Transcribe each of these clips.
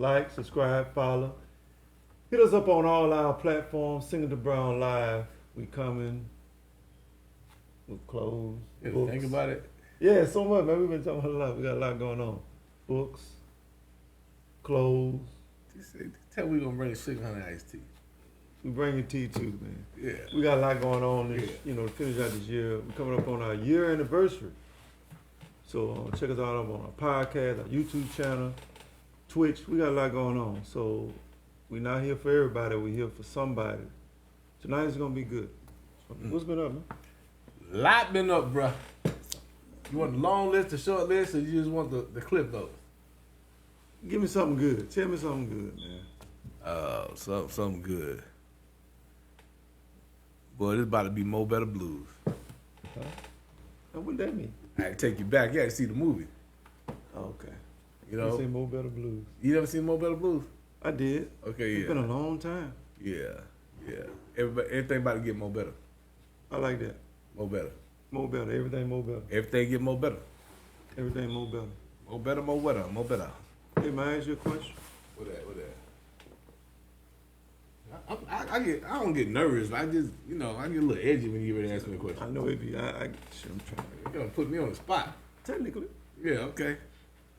like, subscribe, follow. Hit us up on all our platforms. SingletonBrown Live. We coming with clothes, books. Think about it. Yeah, so much, man. We've been talking about a lot. We got a lot going on. Books, clothes. Tell we gonna bring sugar honey iced tea. We bringing tea too, man. Yeah. We got a lot going on this, to finish out this year. We're coming up on our year anniversary. So check us out on our podcast, our YouTube channel, Twitch. We got a lot going on. So we're not here for everybody. We're here for somebody. Tonight is gonna be good. What's been up, man? Lot been up, bruh. You want the long list, the short list, or you just want the clip notes? Give me something good. Tell me something good, man. Something good. Boy, this about to be Mo Better Blues. Huh? Now, what that mean? I take you back. You had to see the movie. Oh, okay. You know? You seen Mo Better Blues? You never seen Mo Better Blues? I did. Okay, yeah. It's been a long time. Yeah. Everything about to get more better. I like that. More better. More better. Everything more better. Everything get more better. Everything more better. More better, more better, more better. Hey, man, I ask you a question? What that? I don't get nervous. I just, I get a little edgy when you get ready to ask me a question. I know it be. I'm trying. You're gonna put me on the spot. Technically. Yeah, okay.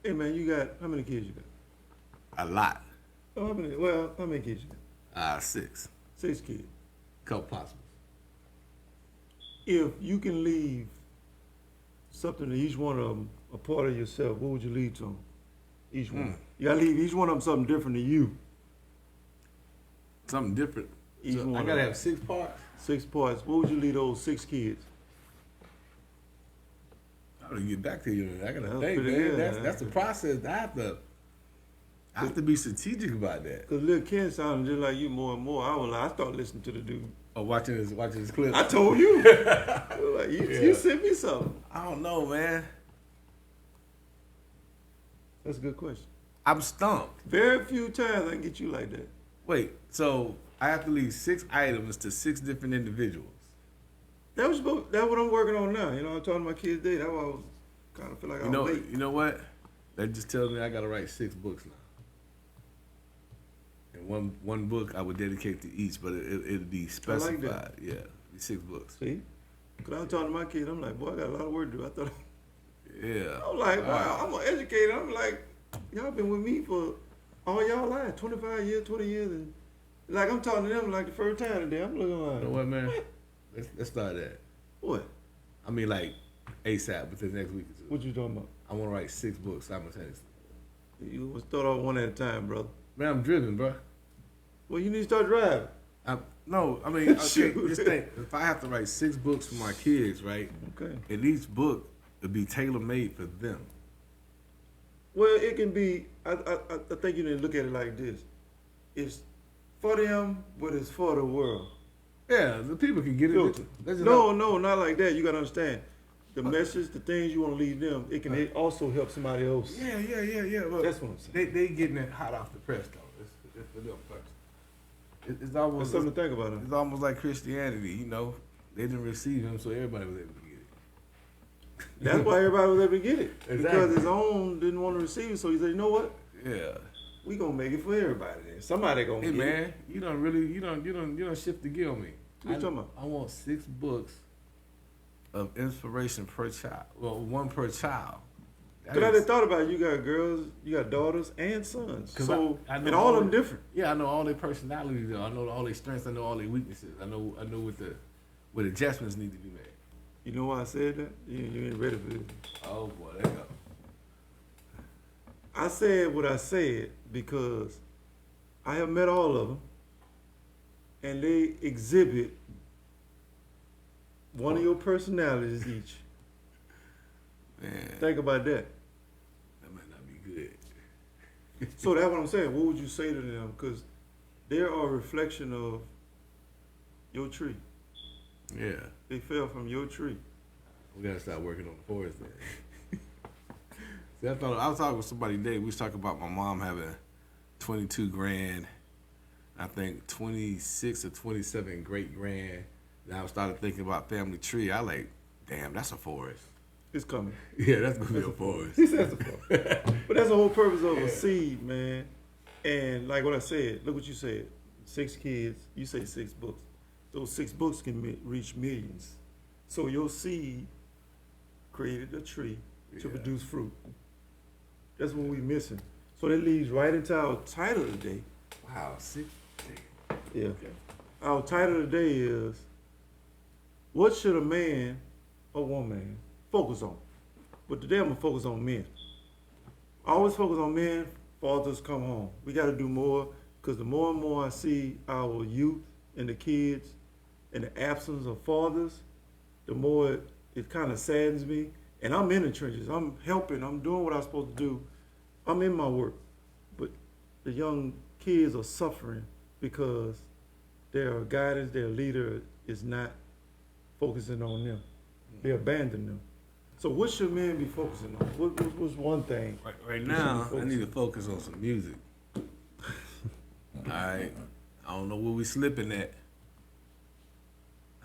Hey, man, you got, how many kids you got? A lot. Oh, how many kids you got? 6. 6 kids. Couple possibles. If you can leave something to each one of them, a part of yourself, what would you leave to them? Each one. You gotta leave each one of them something different to you. Something different. Each So one I gotta have 6 parts. 6 parts. What would you leave those 6 kids? I gotta get back to you. I gotta That's think, pretty man. good, That's the process. I have to be strategic about that. Cause Lil Ken sounded just like you more and more. I started listening to the dude. Oh, watching his clip. I told you. Like, you sent me something. I don't know, man. That's a good question. I'm stumped. Very few times I can get you like that. Wait, so I have to leave 6 items to 6 different individuals. That's what I'm working on now. I'm talking to my kids today. That's why I was kind of feel like I was late. You know what? That just tells me I gotta write 6 books now. And one book I would dedicate to each, but it'd be specified. I like that. Yeah, be 6 books. See? Because I'm talking to my kids, I'm like, boy, I got a lot of work to do. I thought, Yeah. I'm like, wow, I'm an educator. I'm like, y'all been with me for all y'all life, 25 years, 20 years. And like, I'm talking to them like the first time today. I'm looking like, You know what, man? Let's start that. What? I mean, like, ASAP, within the next week or 2. What you talking about? I want to write 6 books simultaneously. You must start off one at a time, brother. Man, I'm driven, bro. Well, you need to start driving. Okay, just think, if I have to write 6 books for my kids, right? Okay. And each book would be tailor-made for them. Well, it can be, I think you need to look at it like this. It's for them, but it's for the world. Yeah, the people can get it. No, not like that. You got to understand. The message, the things you want to leave them, it can also help somebody else. Yeah. Well, that's what I'm saying. They getting it hot off the press, though. It's for them first. It's almost something to think about. It's almost like Christianity, They didn't receive him, so everybody was able to get it. That's why everybody was able to get it. Exactly. Because his own didn't want to receive it, so he said, you know what? Yeah. We gonna make it for everybody then. Somebody gonna get it. Hey man, you don't shift the gear on me. What you talking about? I want 6 books of inspiration per child. Well, 1 per child. Because I just thought about it. You got girls, you got daughters and sons. So I know and all of them different. Yeah, I know all their personalities though. I know all their strengths, I know all their weaknesses. I know what adjustments need to be made. You know why I said that? You ain't ready for this. Oh boy, there you go. I said what I said because I have met all of them, and they exhibit one of your personalities each. Man, think about that. That might not be good. So that's what I'm saying. What would you say to them? Because they are a reflection of your tree. Yeah. They fell from your tree. We gotta start working on the forest then. See, I was talking with somebody today. We was talking about my mom having 22 grand, I think 26 or 27 great grand. And I started thinking about family tree. I like, damn, that's a forest. It's coming. Yeah, that's gonna be a forest. He says a forest. But that's the whole purpose of a seed, man. And like what I said, look what you said. 6 kids, you say 6 books. Those 6 books can reach millions. So your seed created a tree to produce fruit. That's what we missing. So that leads right into our title today. Wow, 6. Yeah. Okay. Our title today is, what should a man or woman focus on? But today I'm going to focus on men. I always focus on men, fathers come home. We got to do more, because the more and more I see our youth and the kids in the absence of fathers, the more it kind of saddens me. And I'm in the trenches. I'm helping. I'm doing what I'm supposed to do. I'm in my work. But the young kids are suffering because their guidance, their leader is not focusing on them. They abandon them. So what should men be focusing on? What's one thing? Right now, I need to focus on some music. All right. I don't know where we slipping at.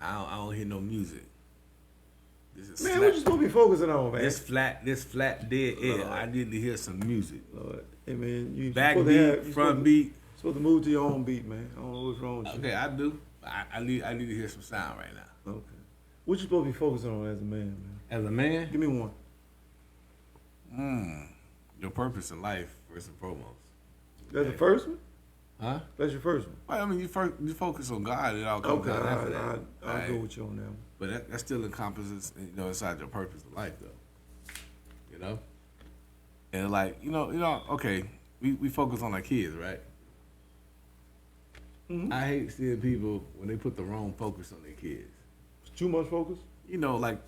I don't hear no music. Man, what you supposed to be focusing on, man? This flat dead air. I need to hear some music. Lord. Hey, man, you backbeat, front beat. Supposed to move to your own beat, man. I don't know what's wrong with you. Okay, I do. I need to hear some sound right now. Okay. What you supposed to be focusing on as a man, man? As a man? Give me one. Your purpose in life, first and foremost. That's the first one? Huh? That's your first one? Well, I mean, you focus on God, it all comes down after that. I'll go with you on that one. But that still encompasses, inside your purpose in life, though. You know? And like, okay, we focus on our kids, right? Mm-hmm. I hate seeing people when they put the wrong focus on their kids. Too much focus? Like,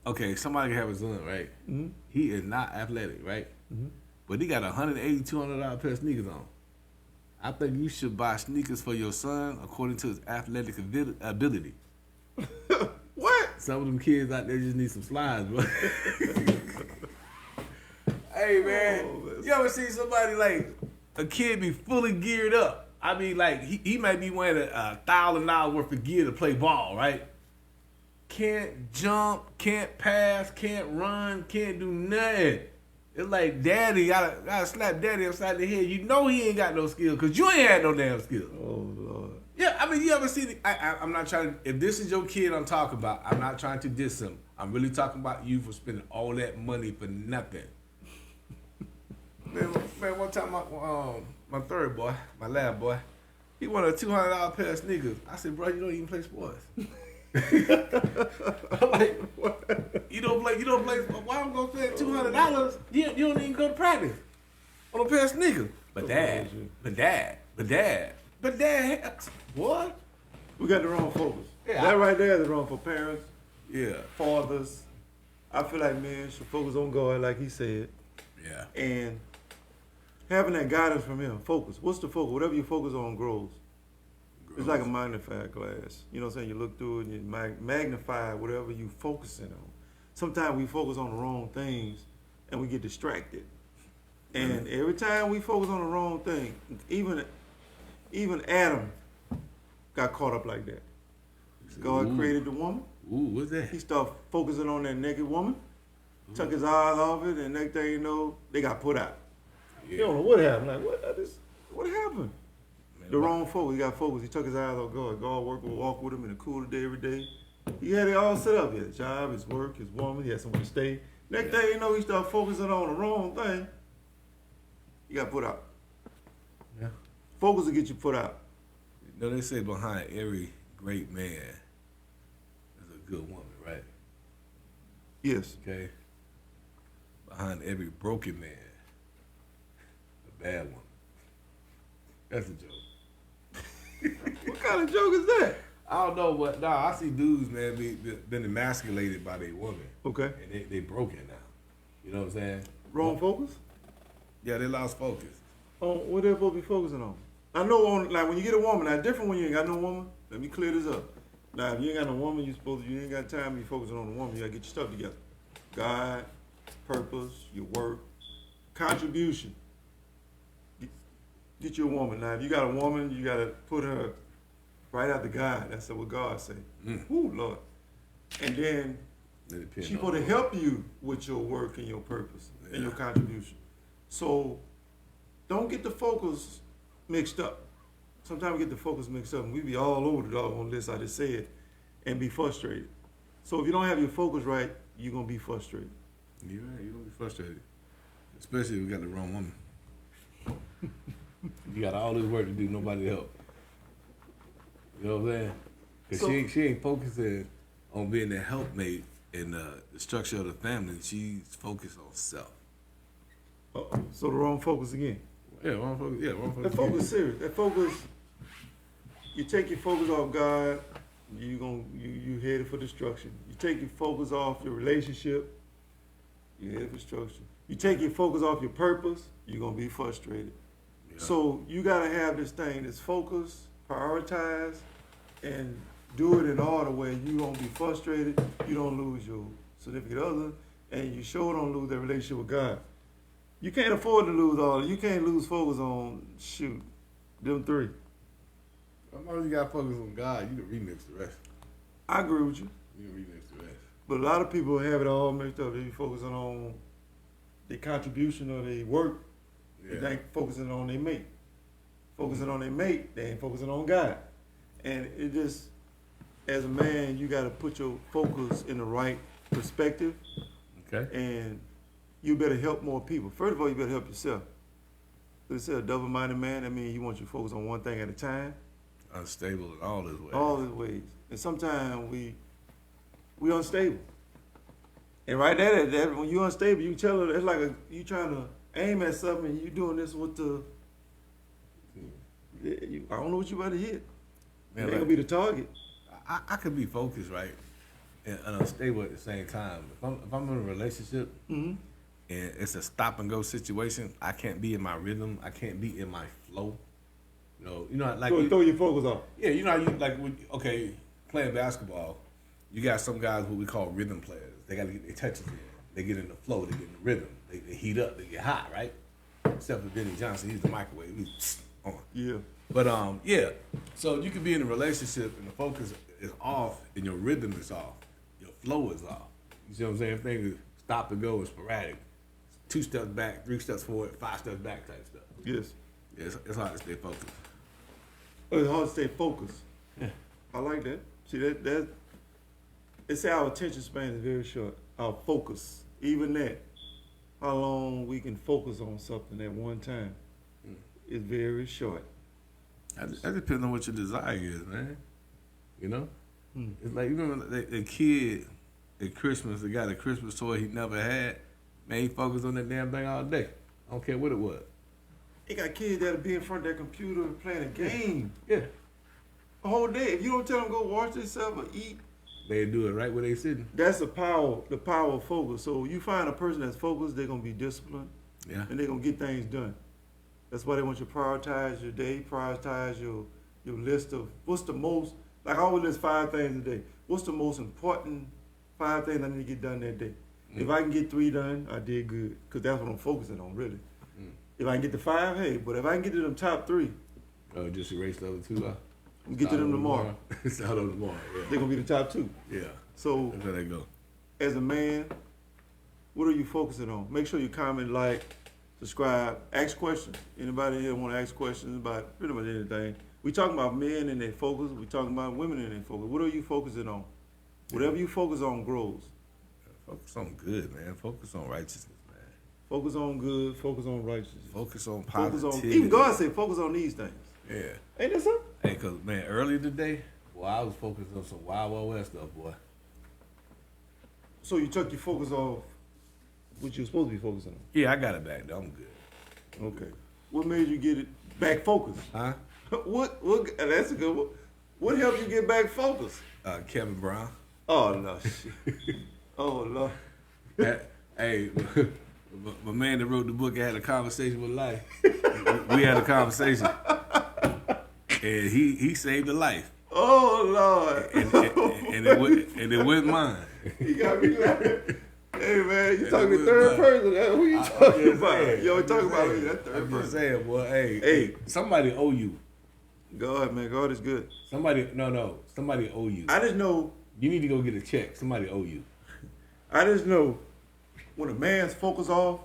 okay, somebody can have a son, right? Mm-hmm. He is not athletic, right? Mm-hmm. But he got $180, $200 pair of sneakers on. I think you should buy sneakers for your son according to his athletic ability. What? Some of them kids out there just need some slides, bro. Hey, man, you ever see somebody like a kid be fully geared up? I mean, like, he might be wearing $1,000 worth of gear to play ball, right? Can't jump, can't pass, can't run, can't do nothing. It's like daddy gotta slap daddy upside the head. You know he ain't got no skill because you ain't had no damn skill. Oh, Lord. Yeah, I mean, you ever see I'm not trying to, if this is your kid I'm talking about, I'm not trying to diss him. I'm really talking about you for spending all that money for nothing. Man, one time my third boy, my lab boy, he wanted a $200 pair of sneakers. I said, bro, you don't even play sports. I'm like, what? You don't play. Why am I gonna spend $200? You don't even go to practice on a pair of sneakers. But dad, what? We got the wrong focus. Yeah, that right there is the wrong for parents. Yeah, fathers. I feel like men should focus on God, like he said. Yeah, and having that guidance from him. Focus. What's the focus? Whatever you focus on grows. It's like a magnified glass. You know what I'm saying? You look through it and you magnify whatever you focusing on. Sometimes we focus on the wrong things and we get distracted. And every time we focus on the wrong thing, even Adam got caught up like that. God created the woman. Ooh, what's that? He started focusing on that naked woman, took his eyes off it, and next thing you know, they got put out. Yeah. You don't know what happened. Like, what happened? The wrong focus. He got focused. He took his eyes off God. God walk with him in the cool of the day every day. He had it all set up. He had a job, his work, his woman. He had somewhere to stay. Next thing you know, he started focusing on the wrong thing. He got put out. Yeah. Focus will get you put out. You know, they say behind every great man is a good woman, right? Yes. Okay. Behind every broken man, a bad woman. That's a joke. What kind of joke is that? I don't know, but I see dudes, man, been emasculated by their woman. Okay. And they broken now. You know what I'm saying? Wrong focus? Yeah, they lost focus. On what they're supposed to be focusing on. I know like when you get a woman, now different when you ain't got no woman. Let me clear this up. Now if you ain't got no woman, you ain't got time to be focusing on the woman. You gotta get your stuff together. God, purpose, your work, contribution. Get you a woman. Now, if you got a woman, you got to put her right after God. That's what God say. Ooh, Lord. And then she's supposed to help you with your work and your purpose and your contribution. So don't get the focus mixed up. Sometimes we get the focus mixed up, and we be all over the doggone list, I just said, and be frustrated. So if you don't have your focus right, you're going to be frustrated. You're right, you're going to be frustrated. Especially if you got the wrong woman. You got all this work to do, nobody to help. You know what I'm saying? Because she ain't focusing on being the helpmate in the structure of the family. She's focused on self. Uh-oh. So the wrong focus again. Yeah, wrong focus. Yeah, wrong focus. That focus serious. That focus, you take your focus off God, you headed for destruction. You take your focus off your relationship, you headed for destruction. You take your focus off your purpose, you're gonna be frustrated. Yeah. So you gotta have this thing that's focus, prioritize, and do it in order where you don't be frustrated, you don't lose your significant other, and you sure don't lose that relationship with God. You can't afford to lose all. You can't lose focus on, them three. As long as you got focus on God, you can remix the rest. I agree with you. You can remix the rest. But a lot of people have it all mixed up. They be focusing on their contribution or their work. Yeah. They ain't focusing on their mate. Focusing on their mate, they ain't focusing on God. And it just, as a man, you got to put your focus in the right perspective. Okay. And you better help more people. First of all, you better help yourself. They say a double-minded man, that means you want you to focus on one thing at a time. Unstable in all his ways. All his ways. And sometimes we unstable. And right there, that when you're unstable, you tell her, it's like you trying to aim at something and you doing this with the, I don't know what you about to hit. Man, it ain't gonna be the target. I could be focused, right, and unstable at the same time. If I'm in a relationship, mm-hmm. and it's a stop and go situation, I can't be in my rhythm. I can't be in my flow. You know, like so throw your focus off. Yeah, you know, playing basketball, you got some guys what we call rhythm players. They got to get their touches in. They get in the flow. They get in the rhythm. They heat up. They get hot, right? Except for Benny Johnson, he's the microwave. He's on. Yeah. But yeah. So you could be in a relationship and the focus is off and your rhythm is off. Your flow is off. You see what I'm saying? Things stop and go and sporadic. 2 steps back, 3 steps forward, 5 steps back type stuff. Yes. Yeah, it's hard to stay focused. It's hard to stay focused. Yeah. I like that. See that they say our attention span is very short. Our focus, even that, how long we can focus on something at one time, is very short. That depends on what your desire is, man. You know? It's like, you remember the kid at Christmas that got a Christmas toy he never had? Man, he focused on that damn thing all day. I don't care what it was. He got kids that'll be in front of their computer playing a game. Yeah. The whole day. If you don't tell them go wash themselves or eat, they do it right where they sitting. That's the power of focus. So you find a person that's focused, they're gonna be disciplined. Yeah. And they're gonna get things done. That's why they want you to prioritize your day, prioritize your list of what's the most, like I always list 5 things a day. What's the most important 5 things I need to get done that day? If I can get 3 done, I did good. Because that's what I'm focusing on, really. If I can get to 5, hey, but if I can get to them top 3. Oh, just erase the other 2 We'll get to them tomorrow. Start on tomorrow, yeah. They're going to be the top 2. Yeah. So, that's how they go. As a man, what are you focusing on? Make sure you comment, like, subscribe, ask questions. Anybody here want to ask questions about pretty much anything? We talking about men and their focus. We talking about women and their focus. What are you focusing on? Whatever you focus on grows. Focus on good, man. Focus on righteousness, man. Focus on good. Focus on righteousness. Focus on positivity. Even God said focus on these things. Yeah. Ain't that something? Hey, because, man, earlier today, boy, I was focused on some Wild Wild West stuff, boy. So you took your focus off what you were supposed to be focusing on? Yeah, I got it back, though. I'm good. Okay. What made you get it back focused? Huh? What? That's a good one. What helped you get back focused? Kevin Brown. Oh, no, shit. Oh, Lord. Hey, my man that wrote the book had a conversation with life. We had a conversation. And he saved a life. Oh, Lord. And it wasn't mine. You got me laughing. Hey, man, you talking to third person. Who you talking about? You always talking about me, that third person. I'm just saying, boy, hey, somebody owe you. God, man, God is good. Somebody owe you. I just know. You need to go get a check. Somebody owe you. I just know when a man's focus off,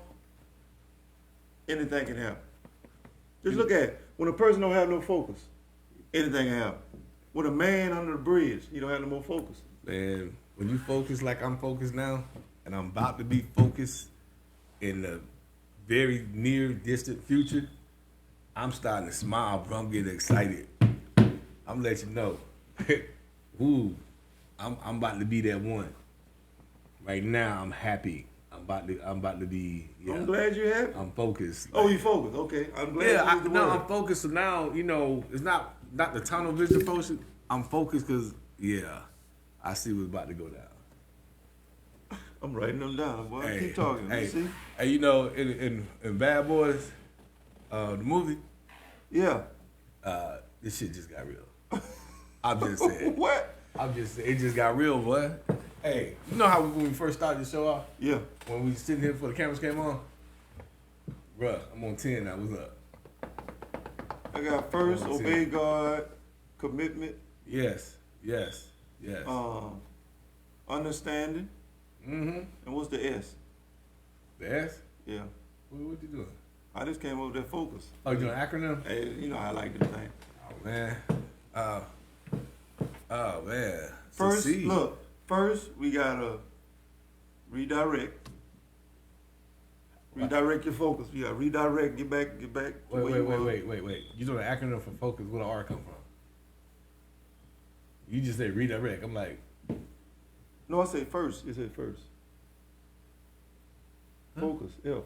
anything can happen. Just look at When a person don't have no focus, anything can happen. When a man under the bridge, he don't have no more focus. Man, when you focus like I'm focused now, and I'm about to be focused in the very near distant future, I'm starting to smile, bro. I'm getting excited. I'm letting you know. Ooh, I'm about to be that one. Right now, I'm happy. I'm about to be. Yeah, I'm glad you're happy. I'm focused. Oh, you focused? Okay, I'm glad. Yeah, I'm focused. So now, it's not the tunnel vision focus. I'm focused because I see what's about to go down. I'm writing them down, boy. Hey, Keep talking. Hey, See? Hey, in Bad Boys, the movie. Yeah. This shit just got real. I'm just saying. What? I'm just saying, it just got real, boy. Hey, you know how when we first started the show off? Yeah. When we was sitting here before the cameras came on? Bruh, I'm on 10 now. What's up? I got first, obey God, commitment. Yes. Understanding. Mm-hmm. And what's the S? The S? Yeah. What you doing? I just came up with that focus. Oh, you doing an acronym? Hey, you know how I like them things. Oh, man. First, Succeed. look. First, we gotta redirect. Redirect your focus. You gotta redirect. Get back. Wait. You doing an acronym for focus? Where the R come from? You just say redirect. I'm like, no, I say first. You said first. Focus. F.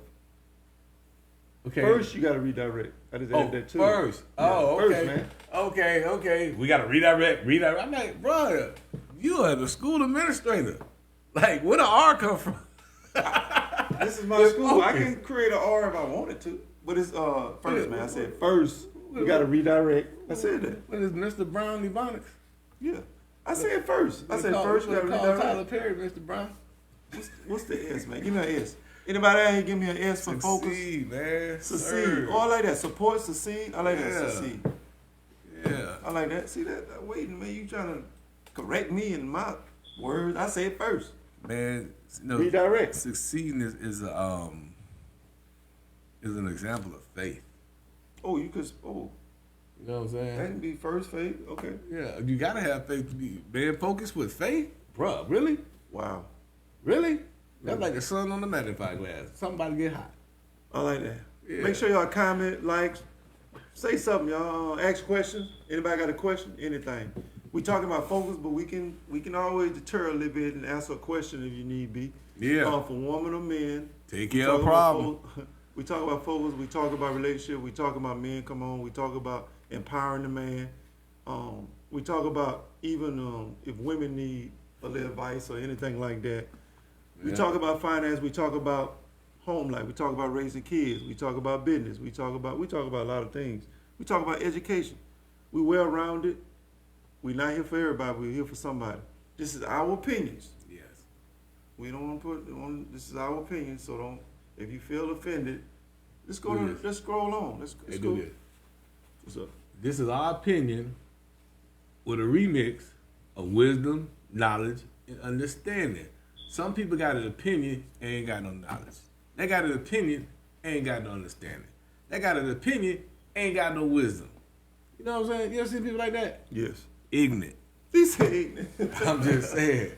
okay. First, you gotta redirect. I just added that too. First. Yeah, Oh, okay. First, man. Okay. We gotta redirect. I'm like, bro, you are the school administrator. Like, where the R come from? This is my school. I can create an R if I wanted to. But it's first, man. I said first. You gotta redirect. I said that. What is Mr. Brown Ebonics? Yeah. I said first. I said first. You gotta redirect. Tyler Perry, Mr. Brown. What's the S, man? Give me an S. Anybody out here give me an S for focus? Succeed, man. Succeed. Oh, I like that. Support, succeed. I like that. Yeah. Succeed. Yeah. I like that. See that? I'm waiting, man. You trying to correct me in my words? I said first. Man, Redirect. Succeeding is an example of faith. Oh, you could. Oh, You know what I'm saying? that can be first faith. Okay. Yeah, you gotta have faith to be man focused with faith, bruh. Really? Wow. Really? That's like the sun on the magnifying glass. Somebody get hot. I like that. Yeah. Make sure y'all comment, like, say something, y'all. Ask questions. Anybody got a question? Anything. We talking about focus, but we can always deter a little bit and answer a question if you need be. Yeah. For women or men. Take care of a problem. We talk about focus. We talk about relationship. We talk about men. Come on. We talk about empowering the man. We talk about even if women need a little advice or anything like that. We talk about finance. We talk about home life. We talk about raising kids. We talk about business. We talk about a lot of things. We talk about education. We well rounded. We're not here for everybody. We're here for somebody. This is our opinions. Yes. We don't want to put on. This is our opinion. So don't. If you feel offended, let's go. Let's scroll on. Let's go. What's up? This is our opinion with a remix of wisdom, knowledge, and understanding. Some people got an opinion and ain't got no knowledge. They got an opinion, ain't got no understanding. They got an opinion, ain't got no wisdom. You know what I'm saying? You ever seen people like that? Yes. Ignorant. He said ignorant. I'm just saying.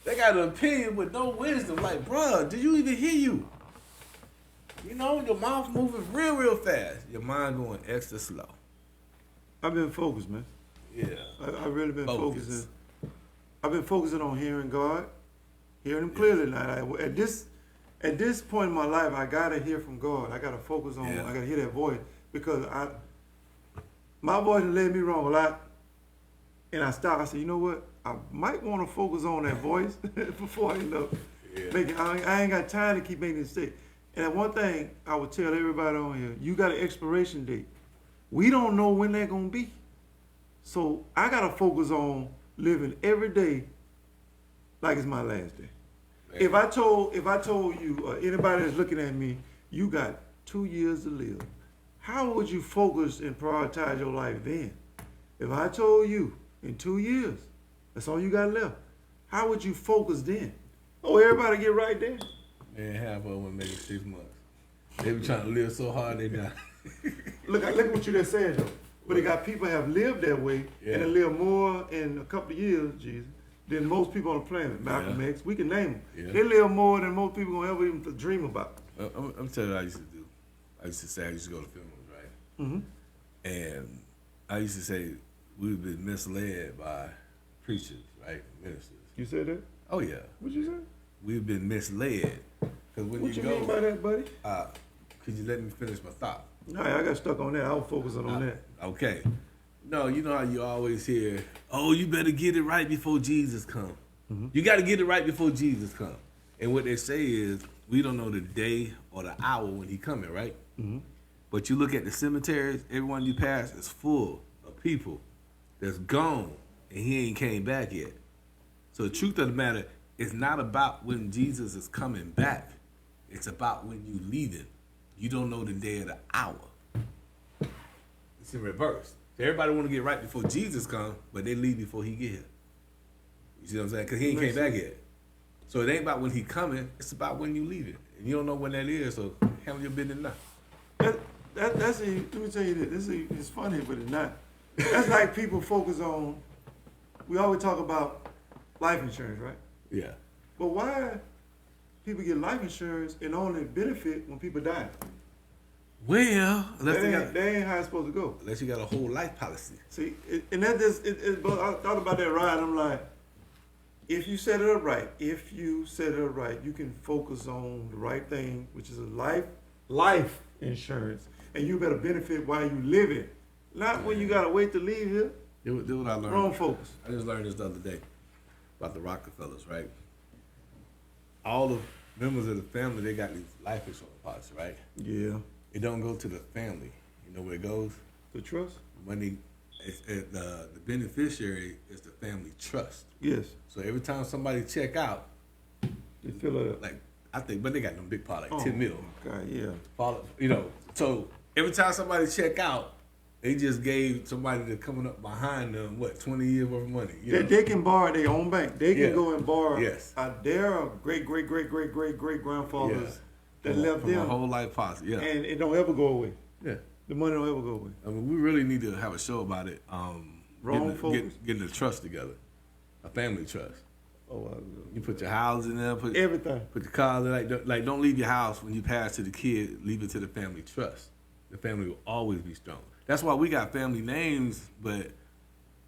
They got an opinion with no wisdom. Like, bruh, did you even hear you? You know, your mouth moving real fast. Your mind going extra slow. I've been focused, man. Yeah. I've really been Focus. focusing. I've been focusing on hearing God, hearing Him clearly now. At this point in my life, I gotta hear from God. I gotta focus on. Yeah. I gotta hear that voice because my voice has led me wrong a lot, and I stopped. I said, you know what? I might want to focus on that voice before I end up making. I ain't got time to keep making mistakes. And one thing I would tell everybody on here: you got an expiration date. We don't know when they're gonna be, so I gotta focus on living every day like it's my last day. Man. If I told you or anybody that's looking at me, you got 2 years to live, how would you focus and prioritize your life then? If I told you in 2 years, that's all you got left, how would you focus then? Oh, everybody get right there. Man, half of them making 6 months. They be trying to live so hard they die. look what you just said though. But it got people have lived that way and they live more in a couple of years, Jesus, than most people on the planet. Malcolm X, we can name them. Yeah. They live more than most people gonna ever even dream about. I'm telling you what I used to do. I used to say I used to go to funerals, right? Mm-hmm. And I used to say we've been misled by preachers, right? Ministers. You said that? Oh yeah. What you say? We've been misled. Because when What you go, mean by that, buddy? could you let me finish my thought? No, I got stuck on that. I was focusing on that. Okay. No, you know how you always hear, oh, you better get it right before Jesus come. Mm-hmm. You got to get it right before Jesus come. And what they say is, we don't know the day or the hour when he coming, right? Mm-hmm. But you look at the cemeteries, everyone you pass is full of people that's gone, and he ain't came back yet. So the truth of the matter, it's not about when Jesus is coming back. It's about when you leaving. You don't know the day or the hour. It's in reverse. Everybody want to get right before Jesus comes, but they leave before he get here. You see what I'm saying? Because he ain't came back yet. So it ain't about when he coming. It's about when you leaving. And you don't know when that is, so handle your business now. Let me tell you this. It's funny, but it's not. That's like people focus on, we always talk about life insurance, right? Yeah. But why people get life insurance and only benefit when people die? Well, That ain't how it's supposed to go. unless you got a whole life policy. See, and that just, but I thought about that ride. I'm like, if you set it up right, you can focus on the right thing, which is a life insurance, and you better benefit while you live it, not when you gotta wait to leave here. Do what I learned. Wrong focus. I just learned this the other day about the Rockefellers, right? All the members of the family, they got these life insurance policies, right? Yeah. It don't go to the family. You know where it goes? The trust? Money, the beneficiary is the family trust. Yes. So every time somebody check out, They fill it up. like I think, but they got them big pot like 10 mil. God, yeah. You know, so every time somebody check out, they just gave somebody that's coming up behind them 20 years worth of money. They can borrow their own bank. They can go and borrow their great grandfathers that left from them a whole life policy. Yeah, and it don't ever go away. Yeah, the money don't ever go away. I mean, we really need to have a show about it. Getting the trust together, a family trust. Oh, you put your house in there, put everything. Put the cars in, like don't leave your house when you pass to the kid. Leave it to the family trust. The family will always be strong. That's why we got family names, but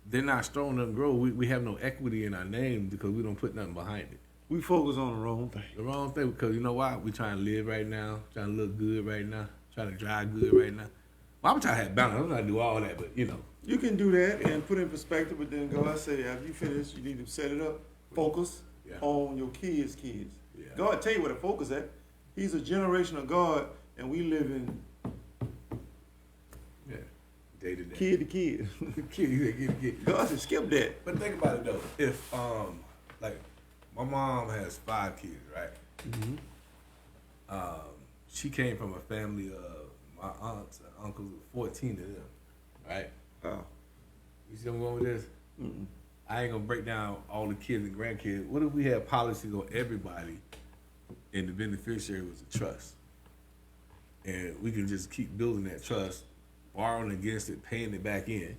they're not strong enough to grow. We have no equity in our name because we don't put nothing behind it. We focus on the wrong thing. The wrong thing, because you know why? We trying to live right now, trying to look good right now, trying to drive good right now. Well, I'm trying to have balance. I'm not trying to do all that, but you know. You can do that and put it in perspective, but then God say, after you finish, you need to set it up, focus on your kids' kids. Yeah. God tell you where to focus at. He's a generational God, and we live in day to day. Kid to kid. kid. God said skip that. But think about it though. If like my mom has 5 kids, right? Mm-hmm. She came from a family of my aunts and uncles, 14 of them, right? Oh. You see where I'm going with this? Mm-mm. I ain't gonna break down all the kids and grandkids. What if we had policies on everybody and the beneficiary was a trust? And we can just keep building that trust, borrowing against it, paying it back in.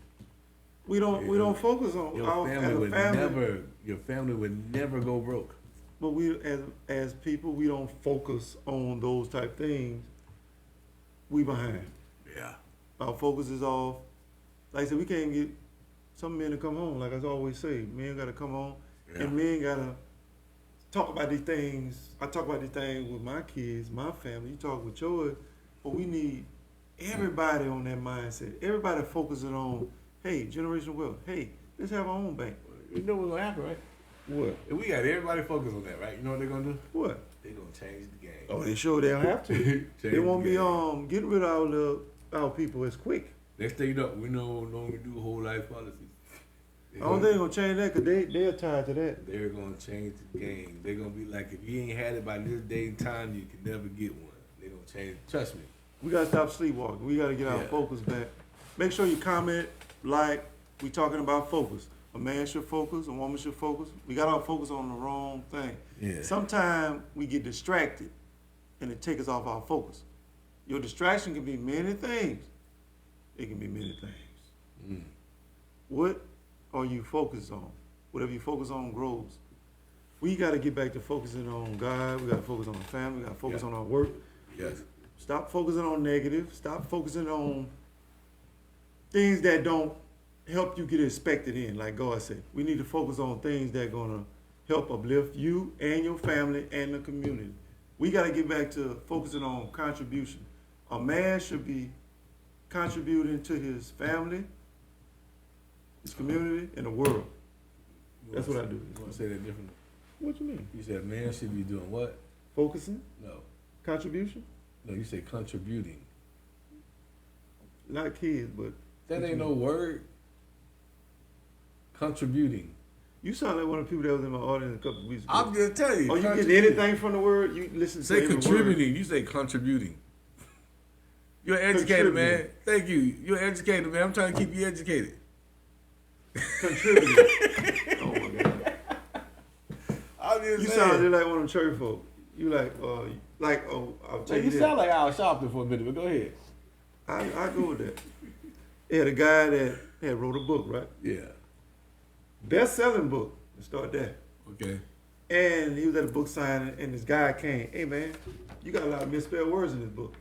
We don't focus on your our family. Your family would never go broke. But we as people, we don't focus on those type things. We behind. Yeah. Our focus is off. Like I said, we can't get some men to come home. Like I always say, men gotta come home, and men gotta talk about these things. I talk about these things with my kids, my family. You talk with yours, but we need everybody on that mindset. Everybody focusing on, hey, generational wealth. Hey, let's have our own bank. You know what's gonna happen, right? What? If we got everybody focused on that, right? You know what they're gonna do? What? They're gonna change the game. Oh, they sure they'll have to. They won't be getting rid of our people as quick. Next thing you know, we no longer do whole life policies. I don't think they're gonna change that because they're tied to that. They're gonna change the game. They're gonna be like, if you ain't had it by this day and time, you can never get one. They're gonna change. Trust me. We gotta stop sleepwalking. We gotta get our focus back. Make sure you comment, like. We talking about focus. A man should focus. A woman should focus. We got our focus on the wrong thing. Yeah. Sometimes we get distracted, and it takes us off our focus. Your distraction can be many things. It can be many things. What are you focused on? Whatever you focus on grows. We got to get back to focusing on God. We got to focus on our family. We got to focus on our work. Yes. Stop focusing on negative. Stop focusing on things that don't help you get expected in. Like God said, we need to focus on things that are going to help uplift you and your family and the community. We got to get back to focusing on contribution. A man should be contributing to his family, his community, and the world. That's what I do. You want to say that differently? What you mean? You said a man should be doing what? Focusing? No. Contribution? No, you say contributing. Not kids, but... That ain't no word. Contributing. You sound like one of the people that was in my audience a couple of weeks ago. I'm just telling you. Oh, you get anything from the word? You listen to say every contributing. word. You say contributing. You're an educator, man. Thank you. You're an educator, man. I'm trying to keep you educated. Contributing. Oh, my God. You sound just like one of them church folk. You I'll tell you this. You sound like Al Sharpton for a minute, but go ahead. I go with that. They had a guy that had wrote a book, right? Yeah. Best-selling book. Let's start there. Okay. And he was at a book signing, and this guy came, hey, man, you got a lot of misspelled words in this book.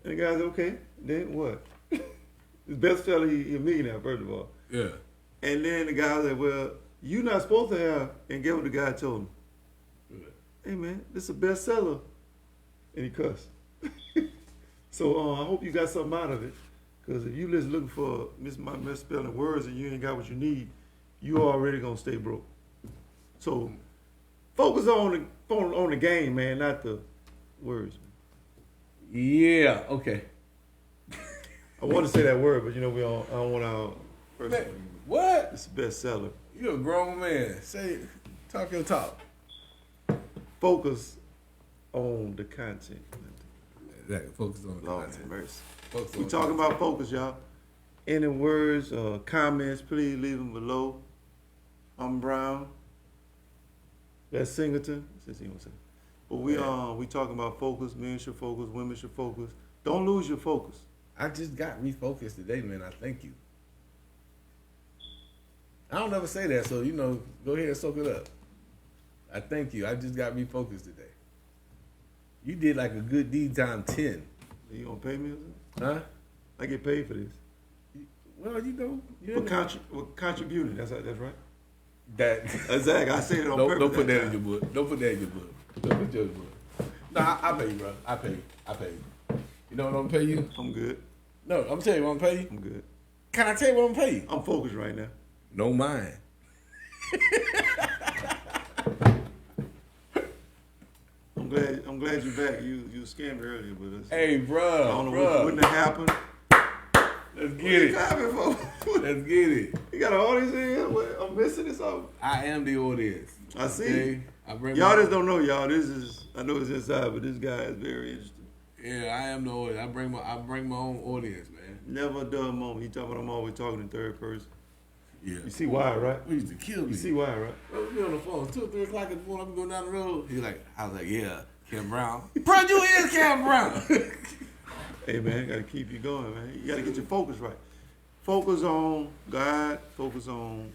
And the guy said, okay, then what? His bestseller, he a millionaire, first of all. Yeah. And then the guy said, well, you're not supposed to have, and get what the guy told him. Hey, man, this is a bestseller. And he cussed. So I hope you got something out of it. Because if you just looking for misspelling words and you ain't got what you need, you already going to stay broke. So focus on the game, man, not the words. Yeah, okay. I want to say that word, but I don't want our first Man, what? It's a bestseller. You're a grown man. Talk your talk. Focus on the content. Exactly. Focus on the Lord content. have mercy. Focus We on talking about focus, y'all. Any words, comments, please leave them below. I'm Brown. That's Singleton. Since he don't say. But we talking about focus. Men should focus. Women should focus. Don't lose your focus. I just got refocused today, man. I thank you. I don't ever say that, so go ahead and soak it up. I thank you. I just got refocused today. You did like a good deed time 10. You gonna pay me or something? Huh? I get paid for this. Well, For contributing. That's right. That Exactly. I say it on purpose. Don't put that in your book. Don't put that in your book. Don't put that in your book. No, I pay you, bro. I pay you. You know what I'm gonna pay you? I'm good. No, I'm telling you what I'm gonna pay you. I'm good. Can I tell you what I'm gonna pay you? I'm focused right now. No mind. I'm glad you're back. You scared me earlier, but hey, bro. I don't know what wouldn't have happened. Let's get it. For? Let's get it. You got an audience in here? I'm missing this out. I am the audience. I see. Okay? Y'all just don't know, y'all. I know it's inside, but this guy is very interesting. Yeah, I am the audience. I bring my own audience, man. Never a dull moment. He talking about I'm always talking in third person. Yeah. You see why, right? We used to kill me. You see why, right? Bro, we on the phone 2 or 3 o'clock in the morning. I'm going down the road. I was like, yeah, Cam Brown. Bro, you is Cam Brown. Hey, man, got to keep you going, man. You got to get your focus right. Focus on God. Focus on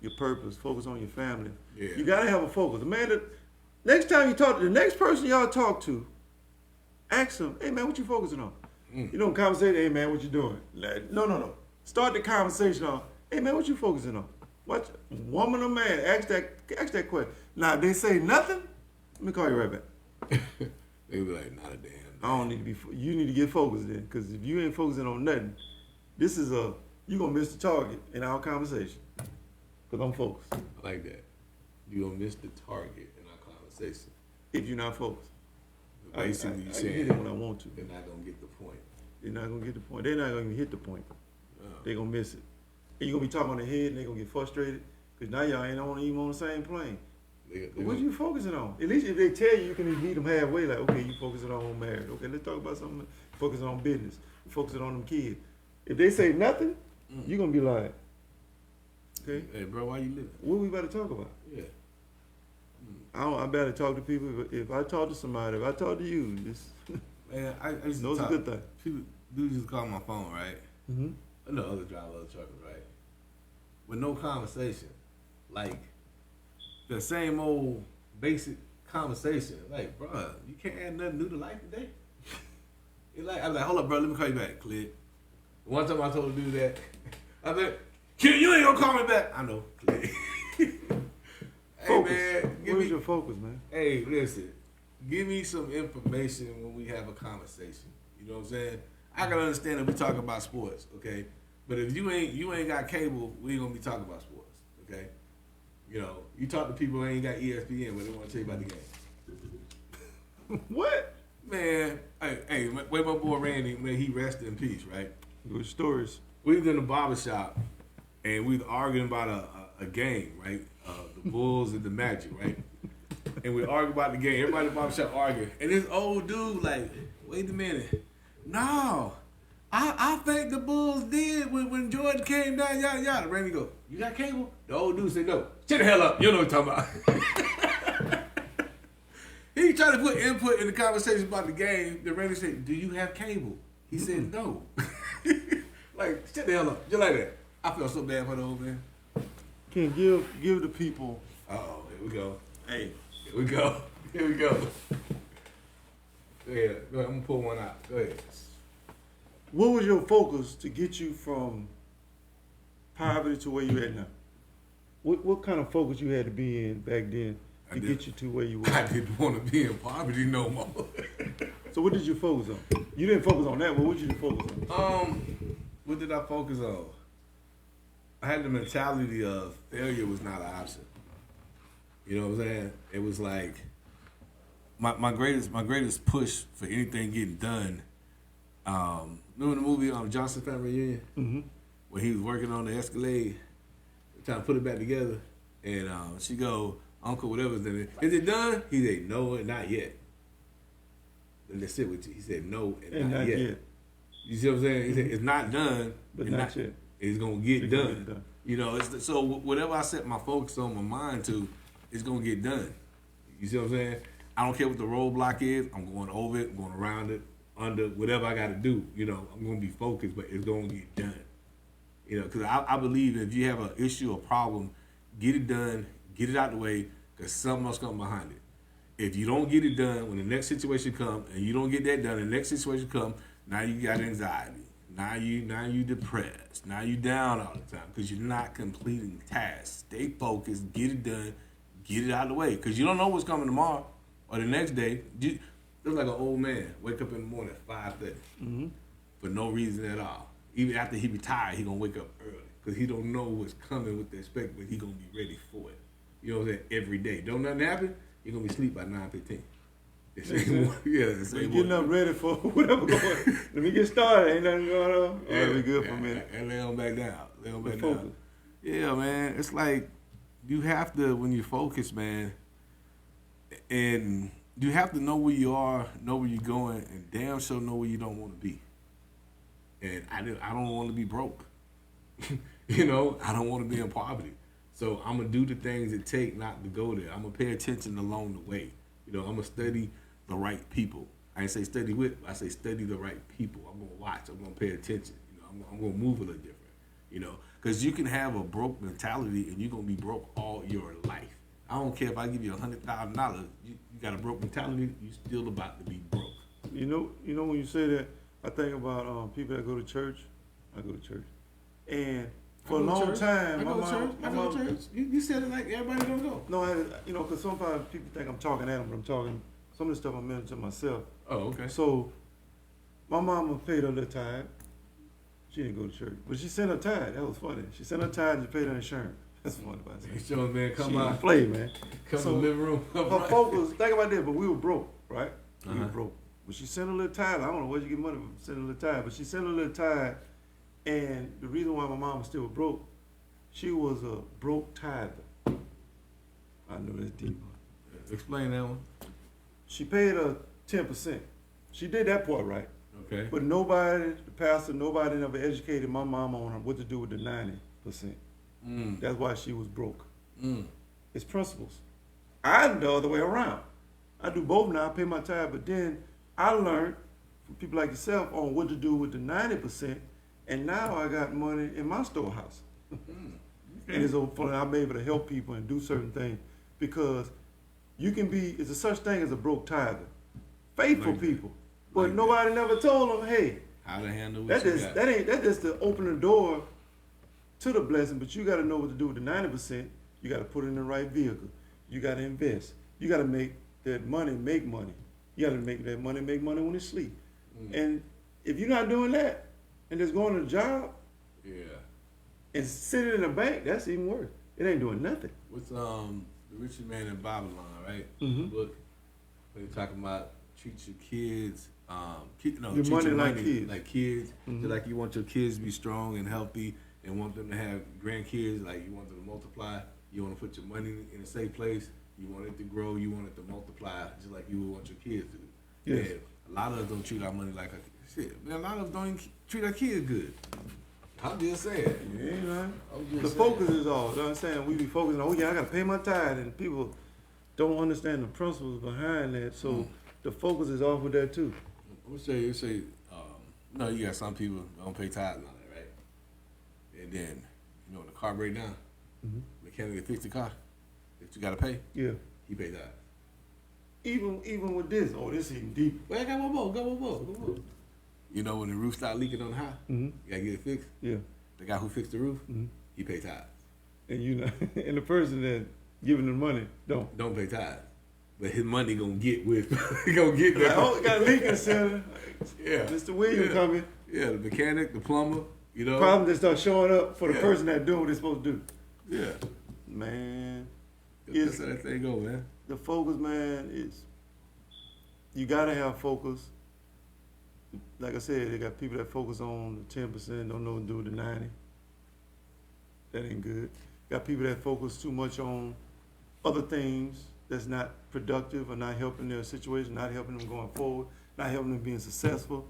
your purpose. Focus on your family. Yeah. You got to have a focus. Man, next time you talk to the next person y'all talk to, ask them, hey, man, what you focusing on? You don't conversate, hey, man, what you doing? No. Start the conversation on, hey, man, what you focusing on? What, woman or man? Ask that question. Now, if they say nothing, let me call you right back. They be like, not a damn. I don't need to be. You need to get focused then, because if you ain't focusing on nothing, you gonna miss the target in our conversation. Because I'm focused. I like that. You gonna miss the target in our conversation If you're not focused. Basically, you I saying hit it when I want to. they're not gonna get the point. They're not gonna get the point. They're not gonna even hit the point. Oh. They're gonna miss it. And you're gonna be talking on the head, and they're gonna get frustrated because now y'all ain't even on the same plane. What you focusing on? At least if they tell you, you can meet them halfway. Like, okay, you focusing on marriage. Okay, let's talk about something. Focusing on business. Focusing on them kids. If they say nothing, you're gonna be like, okay, hey, bro, why you living? what we about to talk about? Yeah. I better talk to people. If I talk to somebody, if I talk to you, just Man, I used to No, it's a talk. good thing. People dudes used to call my phone, right? Mm-hmm. I know other drive other truckers, right? With no conversation, like the same old basic conversation. Like, bro, you can't add nothing new to life today. It's like, I'm like, hold up, bro, let me call you back. Click. One time I told a dude that, I was like, Q, you ain't gonna call me back. I know. Click. Hey, Focus. man, Where's your focus, man? Hey, listen, give me some information when we have a conversation. You know what I'm saying? I can understand if we talk about sports, okay? But if you ain't got cable, we ain't gonna be talking about sports, okay? You know, you talk to people who ain't got ESPN, but they want to tell you about the game. What? Man, hey, where my boy Randy, man, he rested in peace, right? Good stories. We was in the barbershop, and we was arguing about a game, right? The Bulls and the Magic, right? And we argued about the game. Everybody in the barbershop arguing. And this old dude, like, wait a minute. No, I think the Bulls did when Jordan came down, yada, yada. Randy go, you got cable? The old dude said, no. Shut the hell up. You know what I'm talking about. He tried to put input in the conversation about the game. Then Randy said, do you have cable? He said, no. Like, shut the hell up. Just like that. I felt so bad for the old man. Can give the people. Uh-oh, here we go. Hey, Here we go. Here we go. Go ahead. I'm going to pull one out. Go ahead. what was your focus to get you from poverty to where you at now? What kind of focus you had to be in back then to get you to where you were? I didn't want to be in poverty no more. So what did you focus on? You didn't focus on that. What did you focus on? What did I focus on? I had the mentality of failure was not an option. You know what I'm saying? It was like my greatest push for anything getting done. Remember the movie Johnson Family Reunion? Mm-hmm. When he was working on the Escalade, trying to put it back together, and she go, Uncle, whatever's in it, is it done? He said, no, not yet. Let me sit with you. He said, no, and not yet. You see what I'm saying? He said, it's not done, But not yet. It's gonna get done. You know, so whatever I set my focus on, my mind to, it's gonna get done. You see what I'm saying? I don't care what the roadblock is. I'm going over it. I'm going around it, under whatever I got to do. You know, I'm gonna be focused, but it's gonna get done. You know, because I believe if you have an issue or problem, get it done, get it out the way, because something else comes behind it. If you don't get it done, when the next situation comes, and you don't get that done, the next situation comes, now you got anxiety. Now you depressed. Now you down all the time because you're not completing tasks. Stay focused, get it done, get it out of the way. Because you don't know what's coming tomorrow or the next day. It's like an old man, wake up in the morning at 5:30 for no reason at all. Even after he retired, he gonna wake up early because he don't know what's coming with the expect, but he gonna be ready for it. You know what I'm saying? Every day. Don't nothing happen, you're gonna be asleep by 9:15. Getting up ready for whatever going. Let me get started. Ain't nothing going on. Yeah, Be good for a minute. And lay on back down. Lay on back Focus. down. Yeah, man. It's like you have to, when you focus, man, and you have to know where you are, know where you're going, and damn sure know where you don't want to be. And I don't want to be broke. You know, I don't want to be in poverty. So I'm going to do the things it take not to go there. I'm going to pay attention along the way. You know, I'm going to study the right people. I didn't say study with, I say study the right people. I'm going to watch. I'm going to pay attention. You know, I'm going to move a little different. You know, because you can have a broke mentality and you're going to be broke all your life. I don't care if I give you $100,000. You got a broke mentality, you still about to be broke. You know when you say that, I think about people that go to church. I go to church, and for a long time, my mom. You said it like everybody don't go. No, because sometimes people think I'm talking at them, but I'm talking some of the stuff I'm mentioning to myself. Oh, okay. So, my mama paid her little tithe. She didn't go to church, but she sent her tithe. That was funny. She sent her tithe and she paid her insurance. That's funny about it. Sure, man. Come on. Play, man. Come to the living room. Her focus, think about that, but we were broke, right? We Uh-huh. were broke. But she sent a little tithe. I don't know where you get money from sending a little tithe, but she sent a little tithe. And the reason why my mom was still broke, she was a broke tither. I know that's deep. Explain that one. She paid her 10%. She did that part right. Okay. But nobody, the pastor, nobody never educated my mom on what to do with the 90%. That's why she was broke. It's principles. I'm the other way around. I do both now. I pay my tithe, but then I learned people like yourself on what to do with the 90%, and now I got money in my storehouse. And it's so funny, I'm able to help people and do certain things because you can be, it's a such thing as a broke tither. Faithful Like people. But nobody never told them, hey, how to handle what that you is got. that just to open the door to the blessing, but you gotta know what to do with the 90%. You gotta put it in the right vehicle. You gotta invest. You gotta make that money make money. You gotta make that money make money when you sleep. And if you're not doing that and just going to the job and sitting in a bank, that's even worse. It ain't doing nothing. What's the Richard Man in Babylon, right? Mm-hmm. Book where they talking about treat your kids, treat Your your money like money kids. like kids. Mhm. Just like you want your kids to be strong and healthy, and want them to have grandkids. Like you want them to multiply. You want to put your money in a safe place. You want it to grow. You want it to multiply, just like you would want your kids to. Yes. And a lot of us don't treat our money like a shit. Man, a lot of us don't even treat our kids good. I'm just saying. Yeah, right. I'm just The saying. focus is all. You know what I'm saying? We be focusing on, oh yeah, I gotta pay my tithe, and people don't understand the principles behind that. So the focus is off with that too. You got some people don't pay tithes and all that, right? And then, when the car break down, Mhm. mechanic will fix the car that you gotta pay, Yeah. he pay tithes. Even with this, oh, this even deeper. Well, I got one more, one more. You know, when the roof start leaking on the house, Mm-hmm. you gotta get it fixed. Yeah. The guy who fixed the roof, Mm-hmm. he pay tithes. And you know, and the person that giving the money don't pay tithes. But his money gonna get with, gonna get like, that. oh, it got a leak in the center. Yeah. Mr. William Yeah. coming. Yeah, the mechanic, the plumber, you know. Problem that start showing up for the Yeah. person that doing what they're supposed to do. Yeah. Man, That's how that thing go, man. the focus, man, is you gotta have focus. Like I said, they got people that focus on the 10%, don't know what to do with the 90. That ain't good. Got people that focus too much on other things that's not productive or not helping their situation, not helping them going forward, not helping them being successful.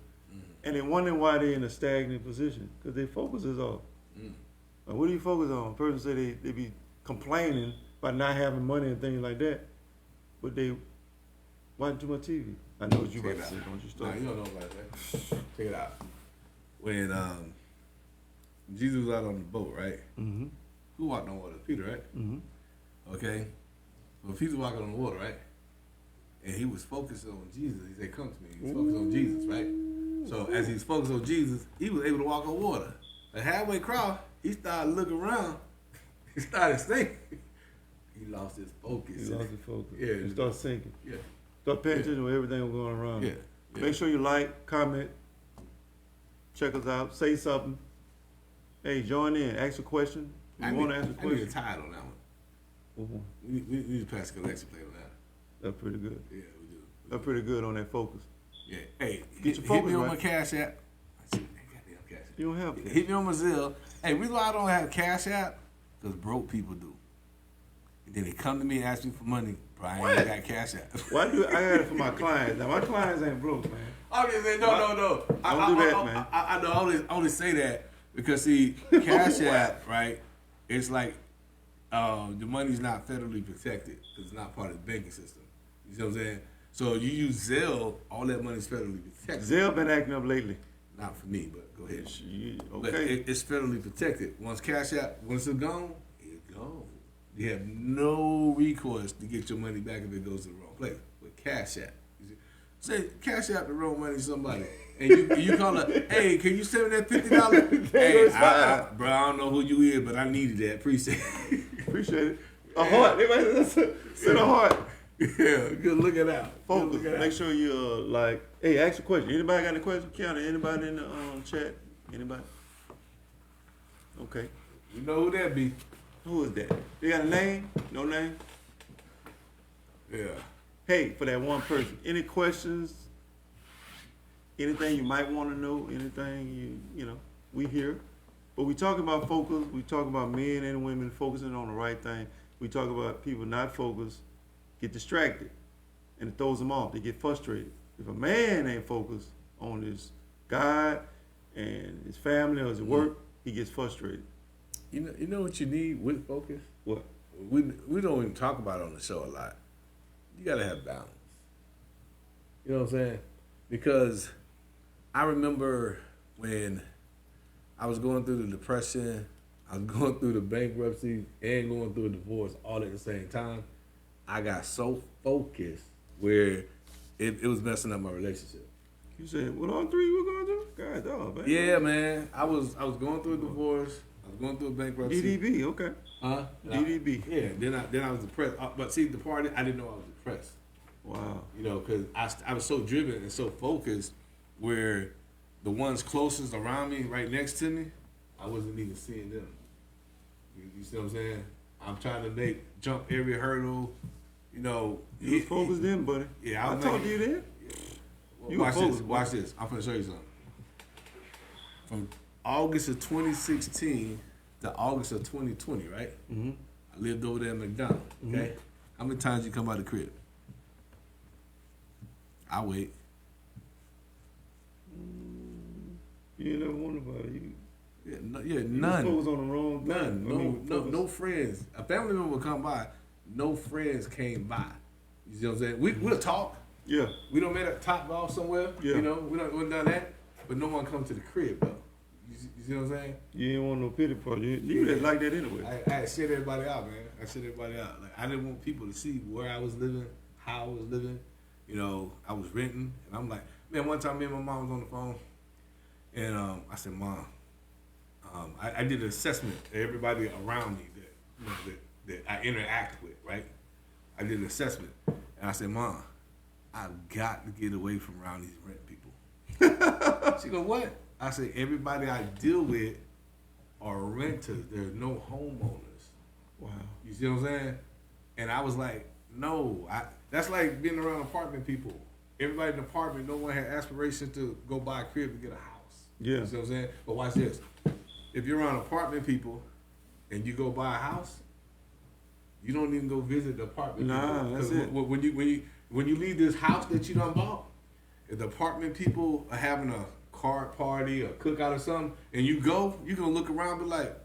And they wondering why they're in a stagnant position because their focus is off. Like, what do you focus on? A person say they be complaining about not having money and things like that, but they watching too much TV. I know what you about to say. Don't you Nah, start? you don't know about that. Check it out. When Jesus was out on the boat, right? Mm-hmm. Who walked on water? Peter, right? Mm-hmm. Okay. Well, Peter walking on the water, right? And he was focused on Jesus. He said, "Come to me." He was focused on Jesus, right? So as he's focused on Jesus, he was able to walk on water. But halfway across, he started looking around. He started sinking. He lost his focus. You lost your focus. Yeah. You start sinking. Yeah. Start paying attention to everything that's going around. Yeah. Yeah. Make sure you like, comment, check us out, say something. Hey, join in, ask a question. You want to ask a I need a question? tide on that one. Mhm. We need to pass a collection plate on that. That's pretty good. Yeah, we do. That's pretty good on that focus. Yeah. Hey, Get your hit focus me on right. my Cash App. I said, goddamn Cash App. You don't have to. Hit me on my Zelle. Hey, reason why I don't have Cash App? Because broke people do. And then they come to me and ask me for money. Bro, I ain't got Cash App. Why do I got it for my clients? Now my clients ain't broke, man. I'm just saying, no. Don't do that, man. I know, I only say that because, see, Cash App, right, it's like the money's not federally protected because it's not part of the banking system. You know what I'm saying? So you use Zelle, all that money's federally protected. Zelle been acting up lately. Not for me, but go ahead. But Okay. it's federally protected. Once Cash App, once it's gone, it's gone. You have no recourse to get your money back if it goes to the wrong place. With Cash App, say Cash App the wrong money to somebody, and you call her, hey, can you send me that $50? Hey, bro, I don't know who you is, but I needed that. Appreciate it. Appreciate it. A heart. Everybody send a heart. Yeah, good looking out. Focus. Good looking Make out. sure you like. Hey, ask a question. Anybody got any questions? Counter. Anybody in the chat? Anybody? Okay. You know who that be? Who is that? They got a name? No name? Yeah. Hey, for that one person. Any questions? Anything you might want to know? Anything you know? We here. But we talk about focus. We talk about men and women focusing on the right thing. We talk about people not focused, get distracted, and it throws them off. They get frustrated. If a man ain't focused on his God and his family or his work, he gets frustrated. You know what you need with focus? What? We don't even talk about it on the show a lot. You gotta have balance. You know what I'm saying? Because I remember when I was going through the depression, I was going through the bankruptcy, and going through a divorce all at the same time. I got so focused where it was messing up my relationship. You said, what all three you were going through? God, dog, man. Yeah, man. I was going through a divorce. I was going through a bankruptcy. DDB, okay. Huh? DDB. Yeah. Then I was depressed. But see, the part I didn't know I was depressed. Wow. You know, because I was so driven and so focused, where the ones closest around me, right next to me, I wasn't even seeing them. You see what I'm saying? I'm trying to jump every hurdle. You know, You was focused then, buddy. Yeah, I talked to you then. Well, watch this. I'm gonna show you something. From August of 2016 to August of 2020, right? Mm-hmm. I lived over there in McDonald. Okay, Mhm. how many times you come out of the crib? I wait. You ain't never wondered about it. None. You was focused on the wrong thing. No friends. A family member would come by. No friends came by. You see what I'm saying? We'll talk. Yeah. We don't met at Top Golf somewhere. Yeah. You know, we don't done that. But no one come to the crib though. You see what I'm saying? You ain't want no pity party. You didn't like that anyway. I shit everybody out, man. I shit everybody out. Like I didn't want people to see where I was living, how I was living. You know, I was renting, and I'm like, man. One time, me and my mom was on the phone, and I said, Mom, I did an assessment of everybody around me that I interact with, right? I did an assessment, and I said, Mom, I've got to get away from around these rent people. She go, what? I said, everybody I deal with are renters. There's no homeowners. Wow. You see what I'm saying? And I was like, no. That's like being around apartment people. Everybody in the apartment, no one had aspirations to go buy a crib and get a house. Yeah. You see what I'm saying? But watch this. If you're around apartment people and you go buy a house, you don't even go visit the apartment people. Nah, that's it. When you leave this house that you done bought, if the apartment people are having a card party or cookout or something, and you go, you're gonna look around and be like,